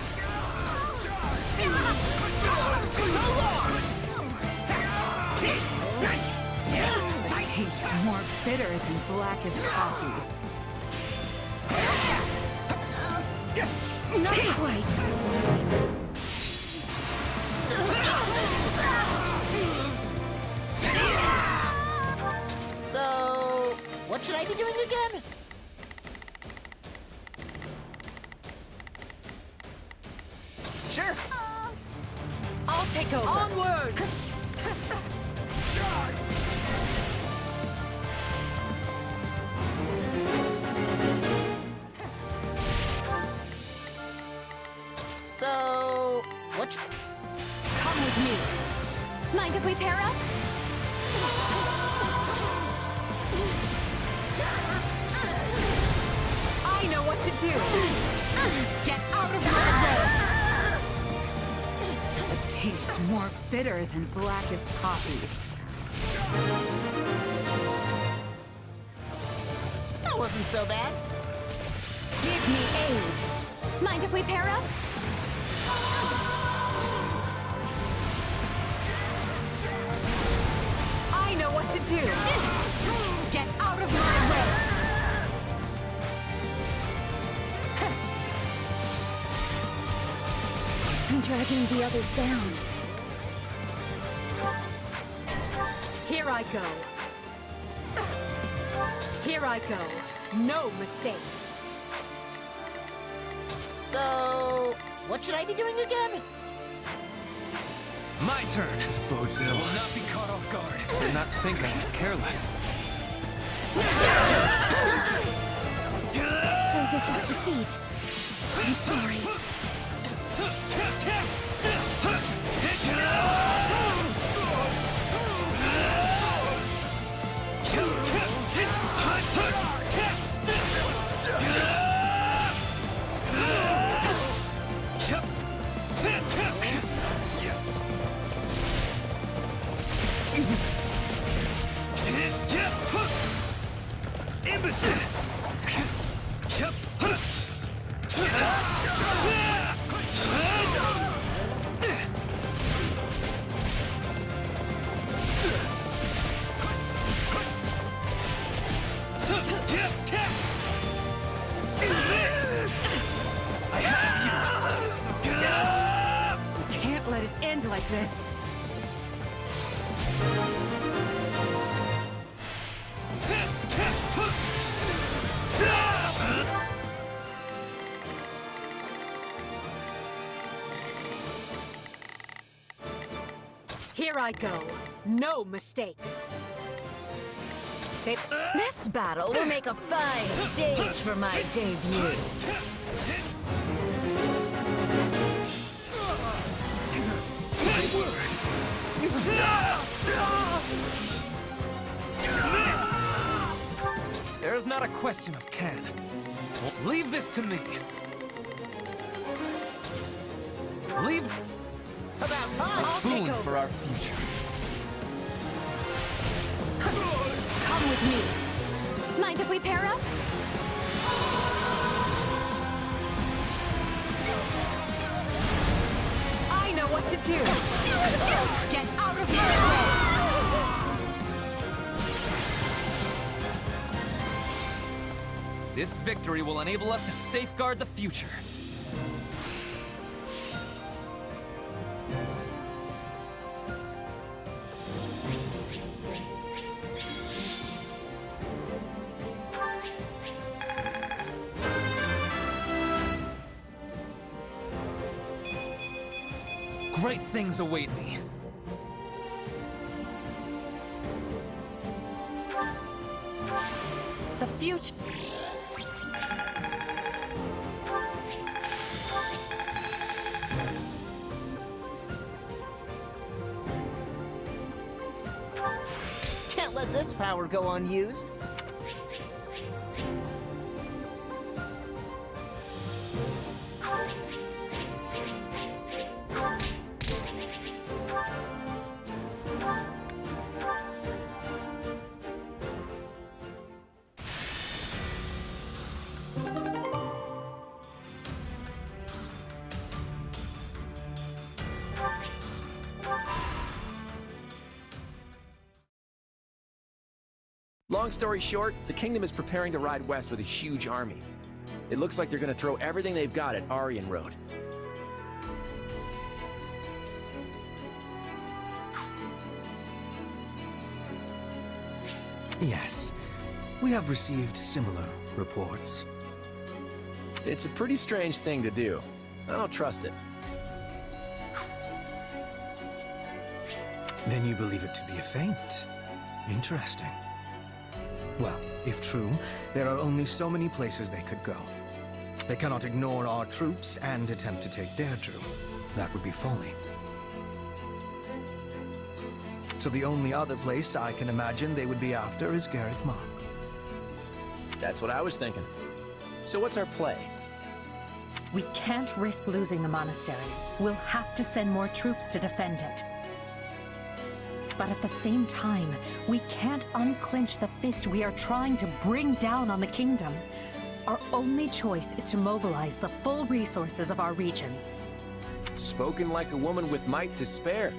So long! It tastes more bitter than black as coffee. Not quite. So, what should I be doing again? Sure. I'll take over. Onward! So, what? Come with me. Mind if we pair up? I know what to do. Get out of my way. It tastes more bitter than black as coffee. That wasn't so bad. Give me aid. Mind if we pair up? I know what to do. Get out of my way. I'm dragging the others down. Here I go. Here I go. No mistakes. So, what should I be doing again? My turn, this bodes ill. Will not be caught off guard. Did not think I was careless. So this is defeat. I'm sorry. Imbeciles! We can't let it end like this. Here I go. No mistakes. This battle will make a fine stage for my debut. There is not a question of can. Leave this to me. Leave About time! a boon for our future. Come with me. Mind if we pair up? do? Get out of my way! This victory will enable us to safeguard the future. Great things await me. The future... Can't let this power go unused. Long story short, the kingdom is preparing to ride west with a huge army. It looks like they're gonna throw everything they've got at Aryan Road. Yes, we have received similar reports. It's a pretty strange thing to do. I don't trust it. Then you believe it to be a feint. Interesting. Well, if true, there are only so many places they could go. They cannot ignore our troops and attempt to take Deirdre. That would be folly. So the only other place I can imagine they would be after is Garreg Mach. That's what I was thinking. So what's our play? We can't risk losing the monastery. We'll have to send more troops to defend it. But at the same time, we can't unclench the fist we are trying to bring down on the kingdom. Our only choice is to mobilize the full resources of our regions. Spoken like a woman with might to spare.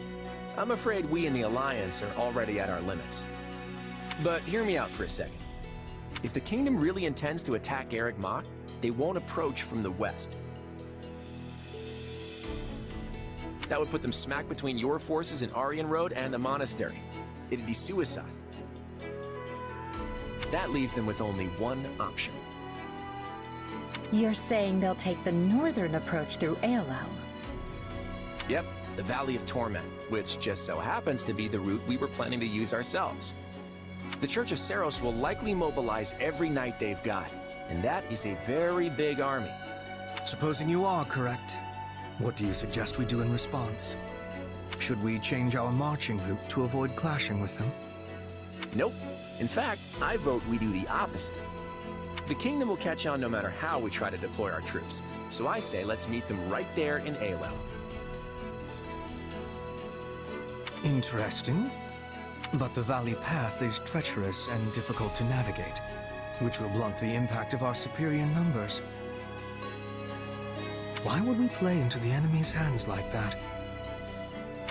I'm afraid we in the Alliance are already at our limits. But hear me out for a second. If the kingdom really intends to attack Garreg Mach, they won't approach from the west. That would put them smack between your forces in Aryan Road and the monastery. It'd be suicide. That leaves them with only one option. You're saying they'll take the northern approach through Edelgard? Yep, the Valley of Torment, which just so happens to be the route we were planning to use ourselves. The Church of Seiros will likely mobilize every knight they've got, and that is a very big army. Supposing you are correct, what do you suggest we do in response? Should we change our marching route to avoid clashing with them? Nope. In fact, I vote we do the opposite. The kingdom will catch on no matter how we try to deploy our troops, so I say let's meet them right there in Edelgard. Interesting. But the valley path is treacherous and difficult to navigate, which will blunt the impact of our superior numbers. Why would we play into the enemy's hands like that?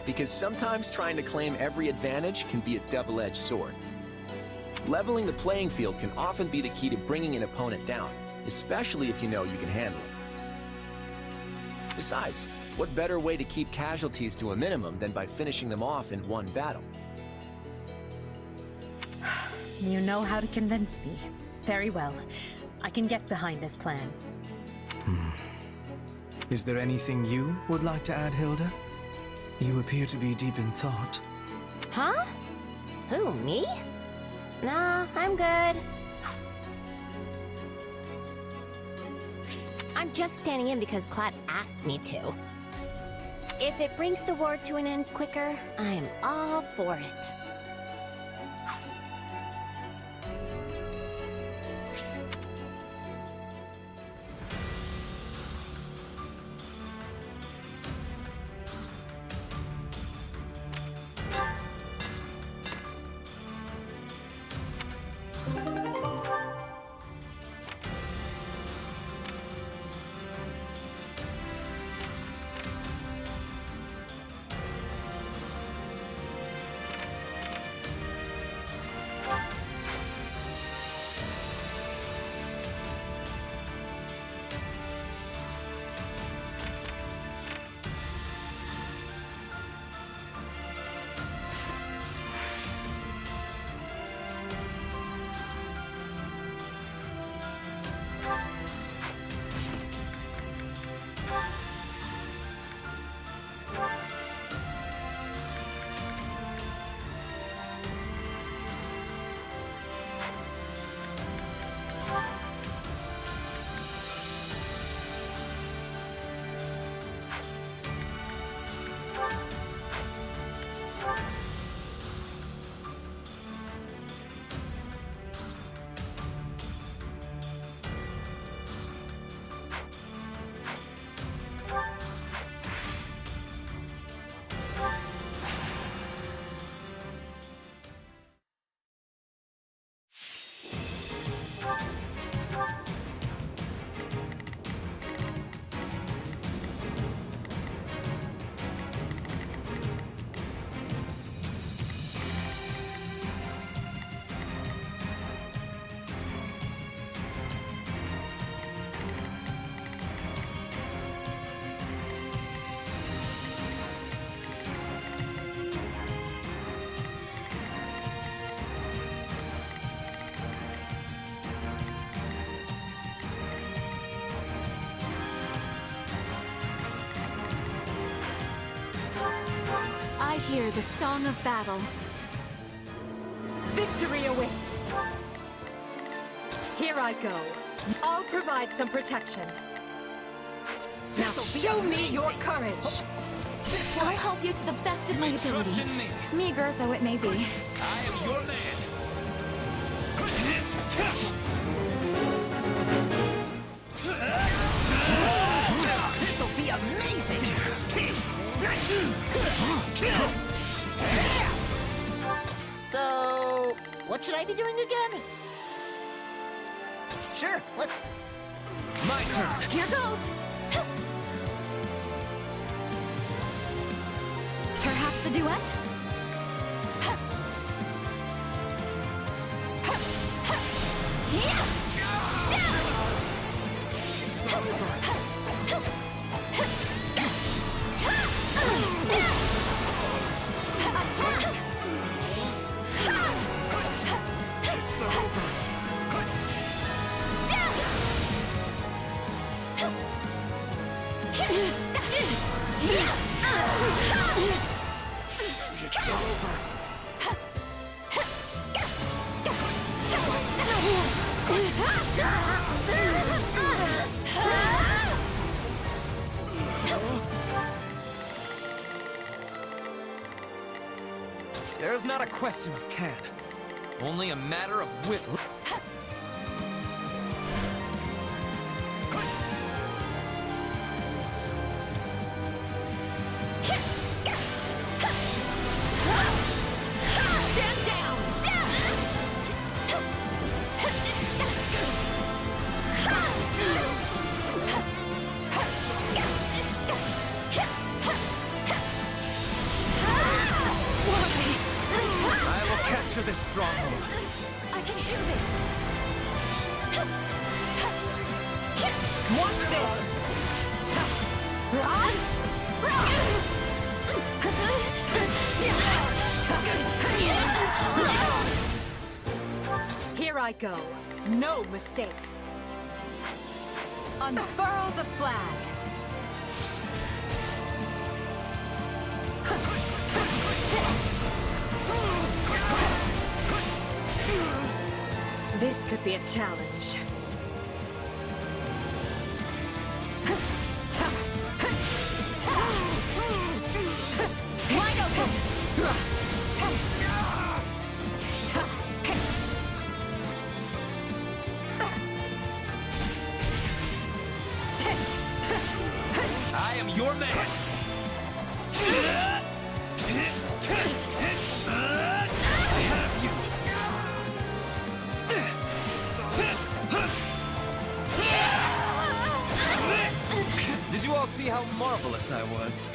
Because sometimes trying to claim every advantage can be a double-edged sword. Leveling the playing field can often be the key to bringing an opponent down, especially if you know you can handle it. Besides, what better way to keep casualties to a minimum than by finishing them off in one battle? You know how to convince me. Very well. I can get behind this plan. Is there anything you would like to add, Hilda? You appear to be deep in thought. Huh? Who, me? Nah, I'm good. I'm just standing in because Claude asked me to. If it brings the war to an end quicker, I'm all for it. hear the song of battle. Victory awaits! Here I go. I'll provide some protection. Now show me your courage! I'll help you to the best of my ability. Trust in me. Meager though it may be. I am your man. This'll be amazing! So, what should I be doing again? Sure, what? My turn. Here goes! Perhaps a duet? There's not a question of can, only a matter of wit. Stand down! I will capture this stronghold. I can do this! Watch this! Here I go. No mistakes. Unfurl the flag. This could be a challenge. Wide open! I am your man. I have you. Did you all see how marvelous I was?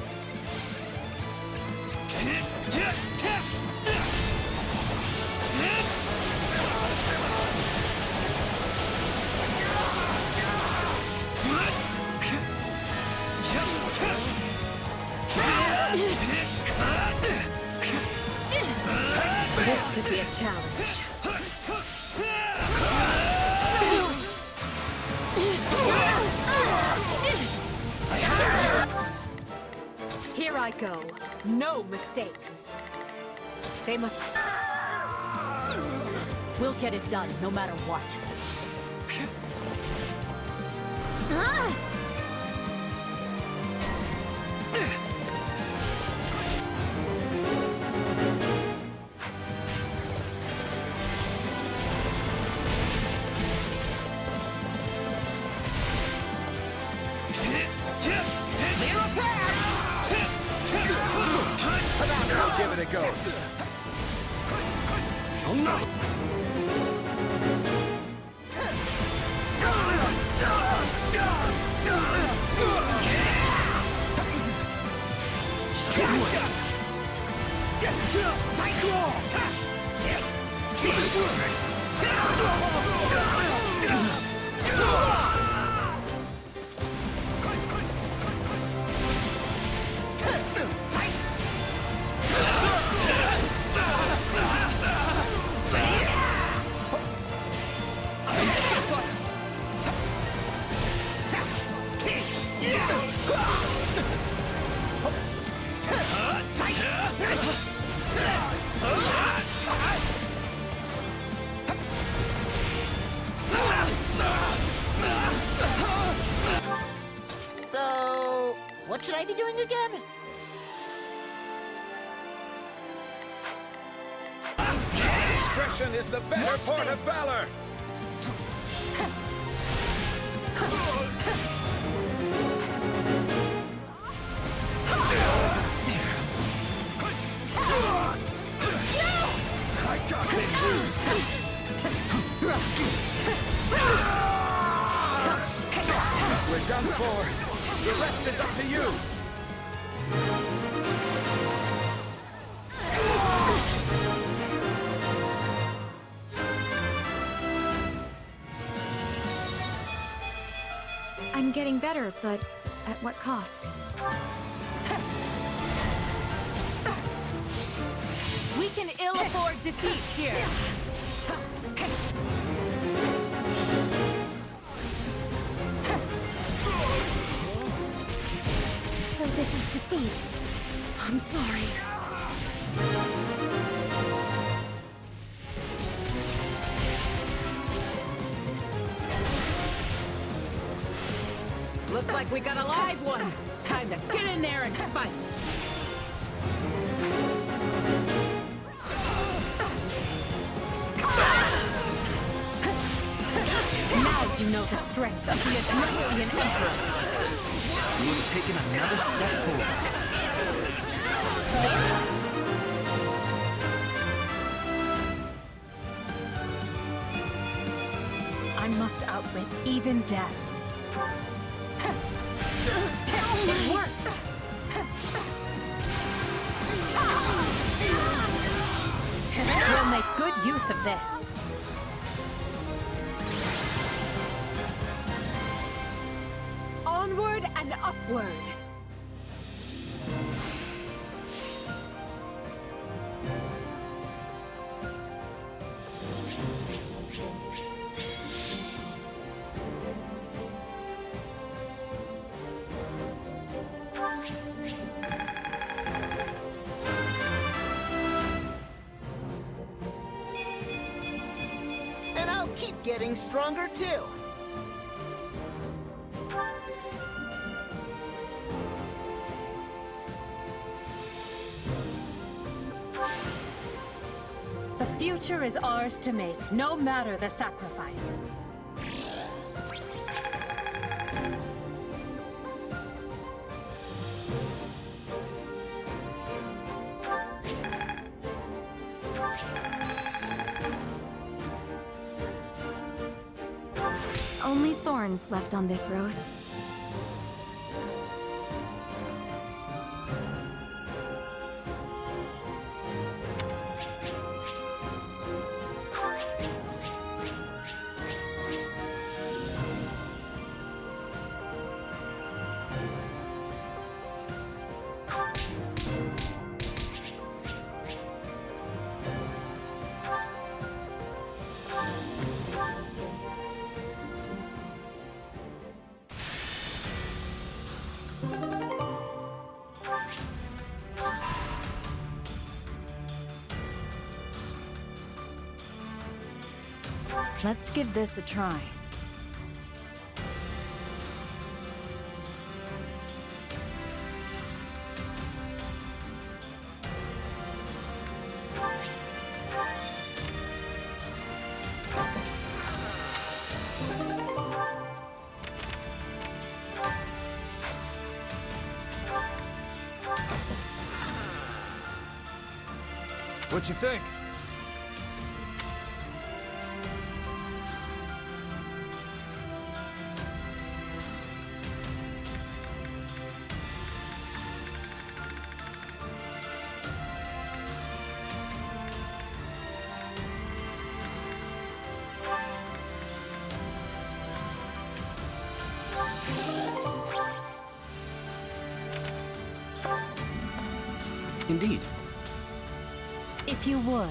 This could be a challenge. Here I go. No mistakes. They must... We'll get it done, no matter what. Now give it a go. Oh no! What should I be doing again? Discretion is the better part of valor! I got this! We're done for. The rest is up to you. I'm getting better, but at what cost? We can ill afford defeat here. So this is defeat. I'm sorry. Looks like we got a live one. Time to get in there and fight. Now you know the strength of the Etruscan Emperor. You've taken another step forward. I must outwit even death. It worked! We'll make good use of this. Onward and upward. And I'll keep getting stronger too. The future is ours to make, no matter the sacrifice. Only thorns left on this rose. Let's give this a try. What you think? Indeed. If you would.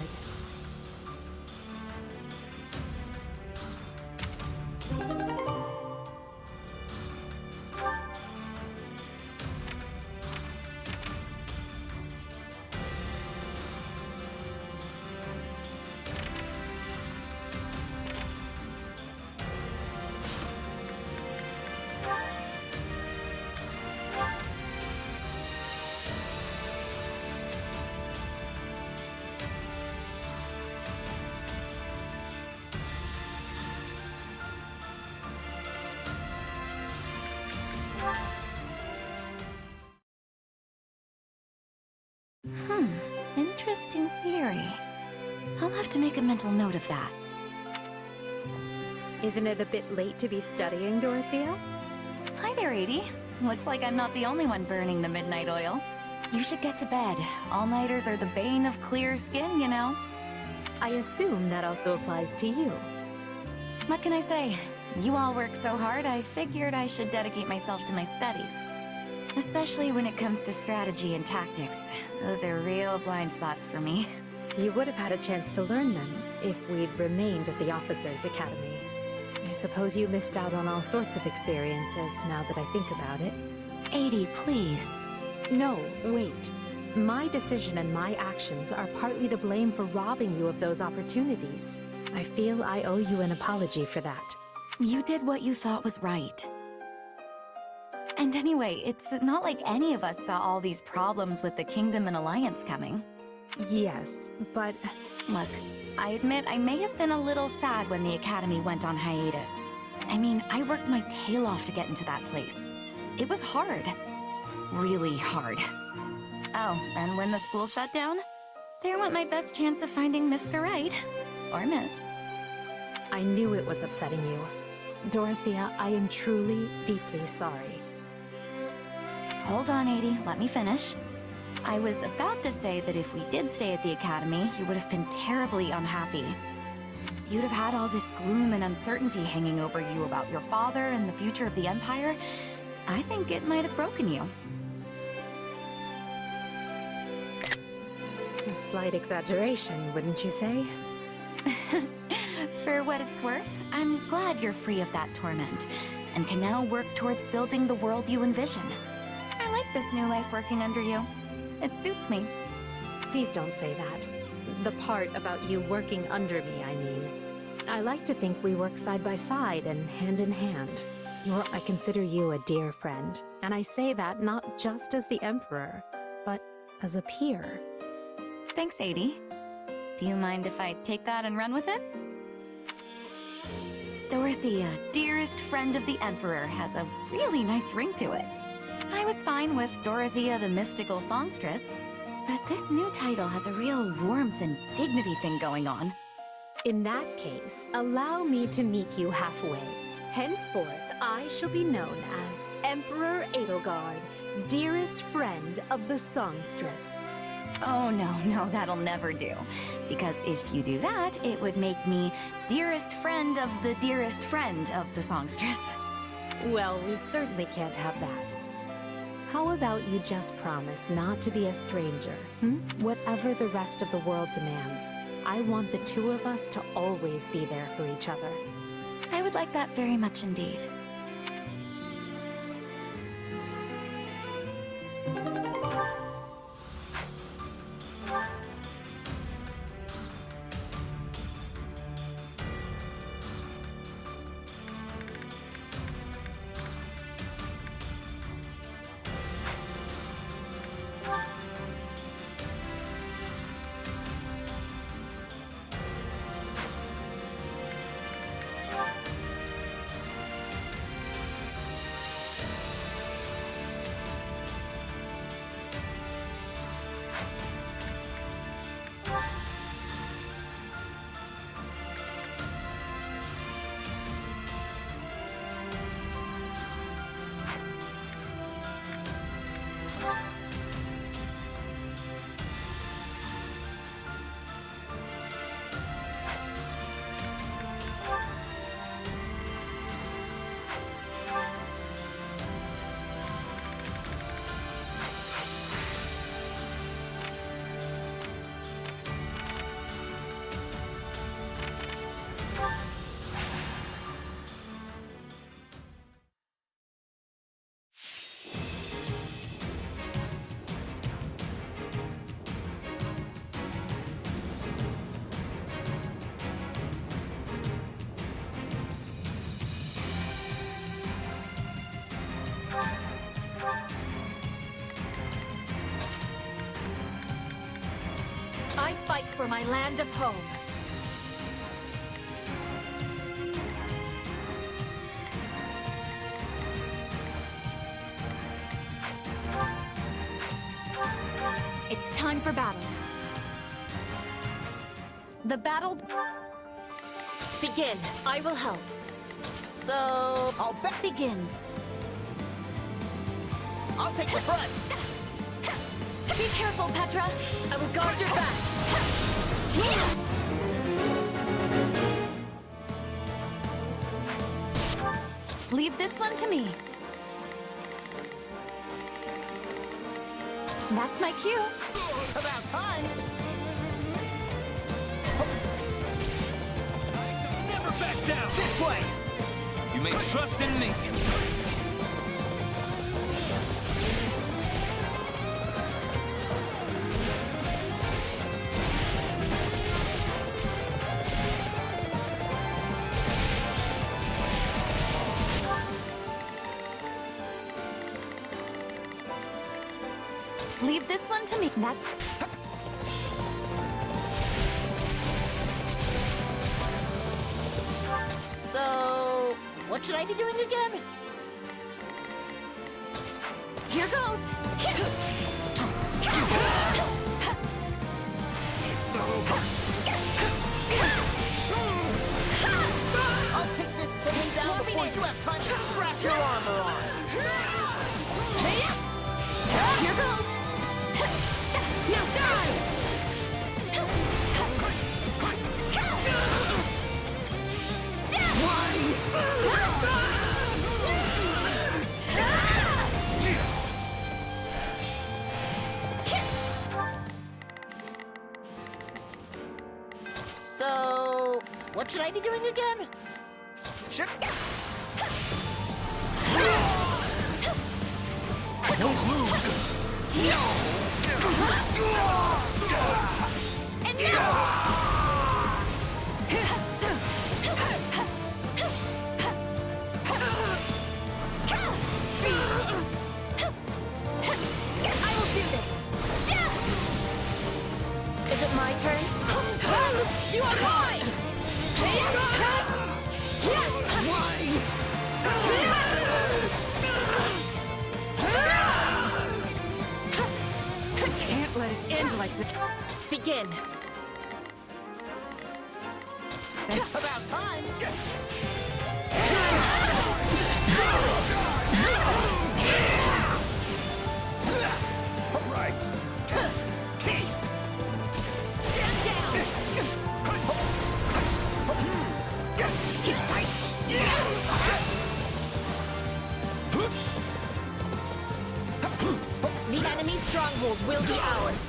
Interesting theory. I'll have to make a mental note of that. Isn't it a bit late to be studying, Dorothea? Hi there, Edie. Looks like I'm not the only one burning the midnight oil. You should get to bed. All-nighters are the bane of clear skin, you know. I assume that also applies to you. What can I say? You all work so hard, I figured I should dedicate myself to my studies. Especially when it comes to strategy and tactics. Those are real blind spots for me. You would have had a chance to learn them if we'd remained at the Officers' Academy. I suppose you missed out on all sorts of experiences, now that I think about it. Edie, please. No, wait. My decision and my actions are partly to blame for robbing you of those opportunities. I feel I owe you an apology for that. You did what you thought was right. And anyway, it's not like any of us saw all these problems with the Kingdom and Alliance coming. Yes, but... Look, I admit I may have been a little sad when the Academy went on hiatus. I mean, I worked my tail off to get into that place. It was hard. Really hard. Oh, and when the school shut down, there went my best chance of finding Mr. Right. Or Miss. I knew it was upsetting you. Dorothea, I am truly, deeply sorry. Hold on, Edie. Let me finish. I was about to say that if we did stay at the Academy, you would have been terribly unhappy. You'd have had all this gloom and uncertainty hanging over you about your father and the future of the Empire. I think it might have broken you. A slight exaggeration, wouldn't you say? For what it's worth, I'm glad you're free of that torment, and can now work towards building the world you envision. I like this new life working under you. It suits me. Please don't say that. The part about you working under me, I mean. I like to think we work side by side and hand in hand. I consider you a dear friend, and I say that not just as the Emperor, but as a peer. Thanks, Edie. Do you mind if I take that and run with it? Dorothea, dearest friend of the Emperor, has a really nice ring to it. I was fine with Dorothea the Mystical Songstress, but this new title has a real warmth and dignity thing going on. In that case, allow me to meet you halfway. Henceforth, I shall be known as Emperor Edelgard, dearest friend of the Songstress. Oh, no, that'll never do. Because if you do that, it would make me dearest friend of the Songstress. Well, we certainly can't have that. How about you just promise not to be a stranger, Whatever the rest of the world demands. I want the two of us to always be there for each other. I would like that very much indeed. I fight for my land of home. It's time for battle. The battle begin. I will help. So, I'll bet Begins. I'll take the front. Be careful, Petra. I will guard your back. Leave this one to me. That's my cue. About time. Never back down! This way. You may trust in me. Leave this one to me. That's... So, what should I be doing again? Here goes. It's not over. I'll take this place down before you have time to strap your armor on. Here goes. Now die! So, what should I be doing again? Sure. Don't lose! And now! I will do this! Is it my turn? You are mine! Can't let it end like this. Begin. About time. Right. Stand down! Keep tight! The enemy's stronghold will be ours.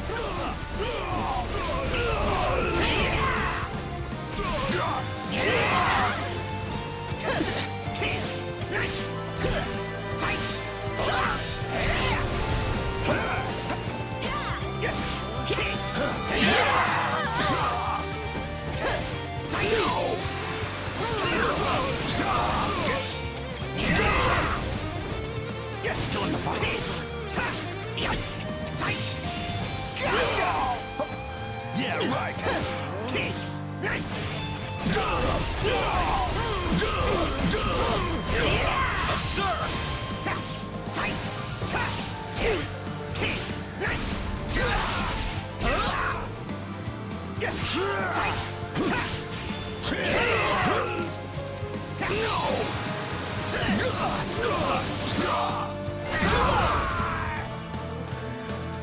Still in the fight. Yeah, right.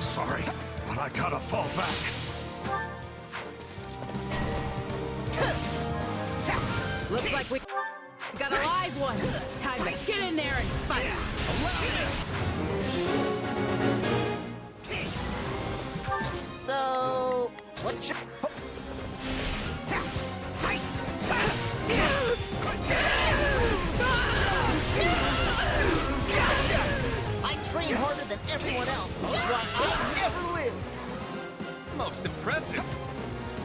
Sorry, but I gotta fall back. Looks like we got a live one. Time to get in there and fight. So, what should... I train harder than everyone else, which is why I never lose. Most impressive.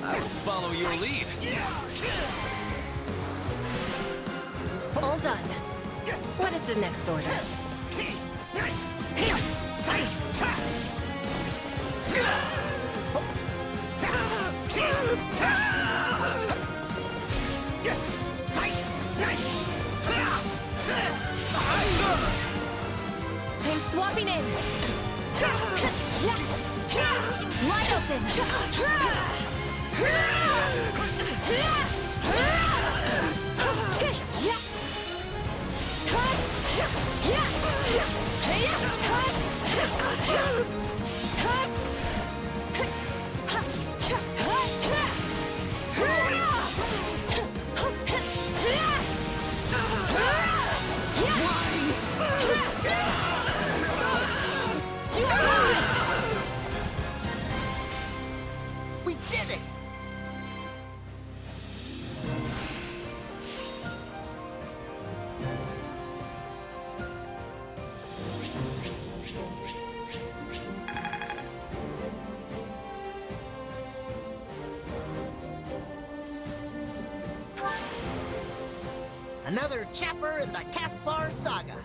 I will follow your lead. All done. What is the next order? I'm swapping in. Wide open. We did it! Another chapter in the Caspar saga.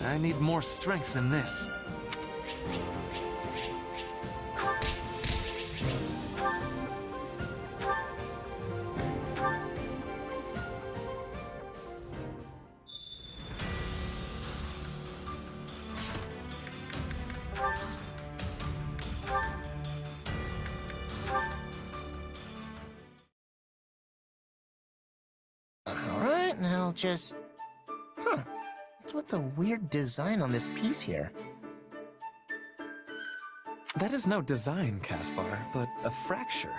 I need more strength than this. Alright, now just... Huh. What's with the weird design on this piece here? That is no design, Caspar, but a fracture.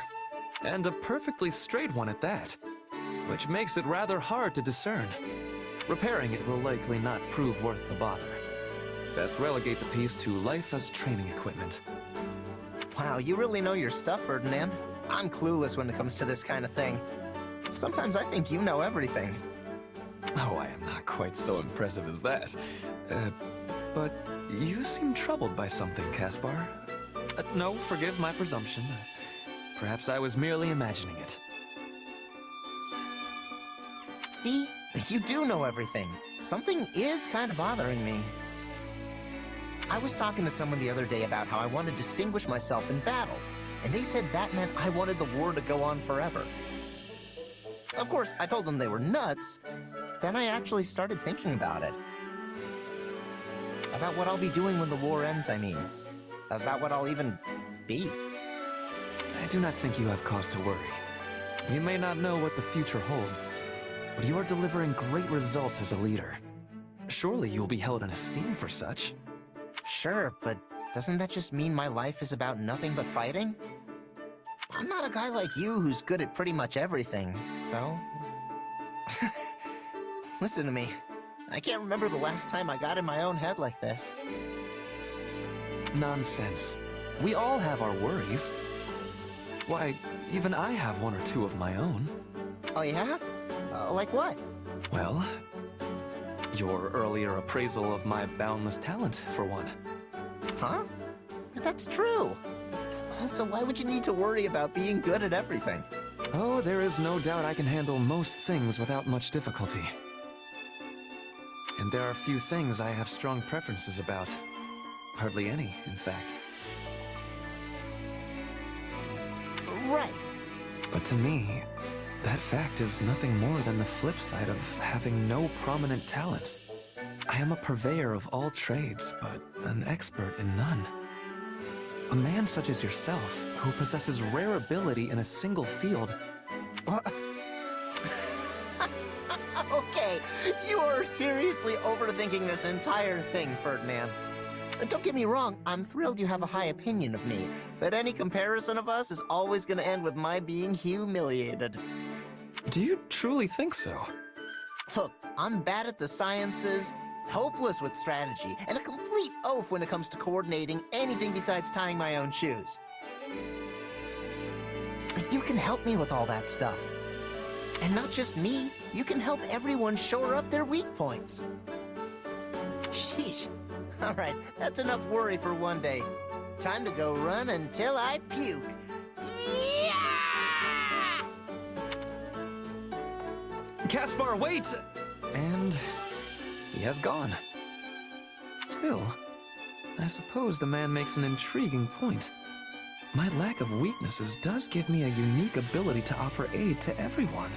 And a perfectly straight one at that, which makes it rather hard to discern. Repairing it will likely not prove worth the bother. Best relegate the piece to life as training equipment. Wow, you really know your stuff, Ferdinand. I'm clueless when it comes to this kind of thing. Sometimes I think you know everything. Oh, I am not quite so impressive as that. But you seem troubled by something, Caspar. No, forgive my presumption. Perhaps I was merely imagining it. See? You do know everything. Something is kind of bothering me. I was talking to someone the other day about how I want to distinguish myself in battle, and they said that meant I wanted the war to go on forever. Of course, I told them they were nuts. Then I actually started thinking about it. About what I'll be doing when the war ends, I mean. About what I'll even be. I do not think you have cause to worry. You may not know what the future holds, but you are delivering great results as a leader. Surely you will be held in esteem for such. Sure, but doesn't that just mean my life is about nothing but fighting? I'm not a guy like you who's good at pretty much everything, so... Listen to me. I can't remember the last time I got in my own head like this. Nonsense. We all have our worries. Why, even I have one or two of my own. Oh yeah? Like what? Well, your earlier appraisal of my boundless talent, for one. Huh? That's true. Also, why would you need to worry about being good at everything? Oh, there is no doubt I can handle most things without much difficulty. And there are few things I have strong preferences about. Hardly any, in fact. Right. But to me, that fact is nothing more than the flip side of having no prominent talents. I am a purveyor of all trades, but an expert in none. A man such as yourself, who possesses rare ability in a single field... Okay, you are seriously overthinking this entire thing, Ferdinand. Don't get me wrong, I'm thrilled you have a high opinion of me, but any comparison of us is always gonna end with my being humiliated. Do you truly think so? Look, I'm bad at the sciences, hopeless with strategy, and a complete oaf when it comes to coordinating anything besides tying my own shoes. But you can help me with all that stuff. And not just me, you can help everyone shore up their weak points. Sheesh. Alright, that's enough worry for one day. Time to go run until I puke. Yeah! Caspar, wait! And he has gone. Still, I suppose the man makes an intriguing point. My lack of weaknesses does give me a unique ability to offer aid to everyone.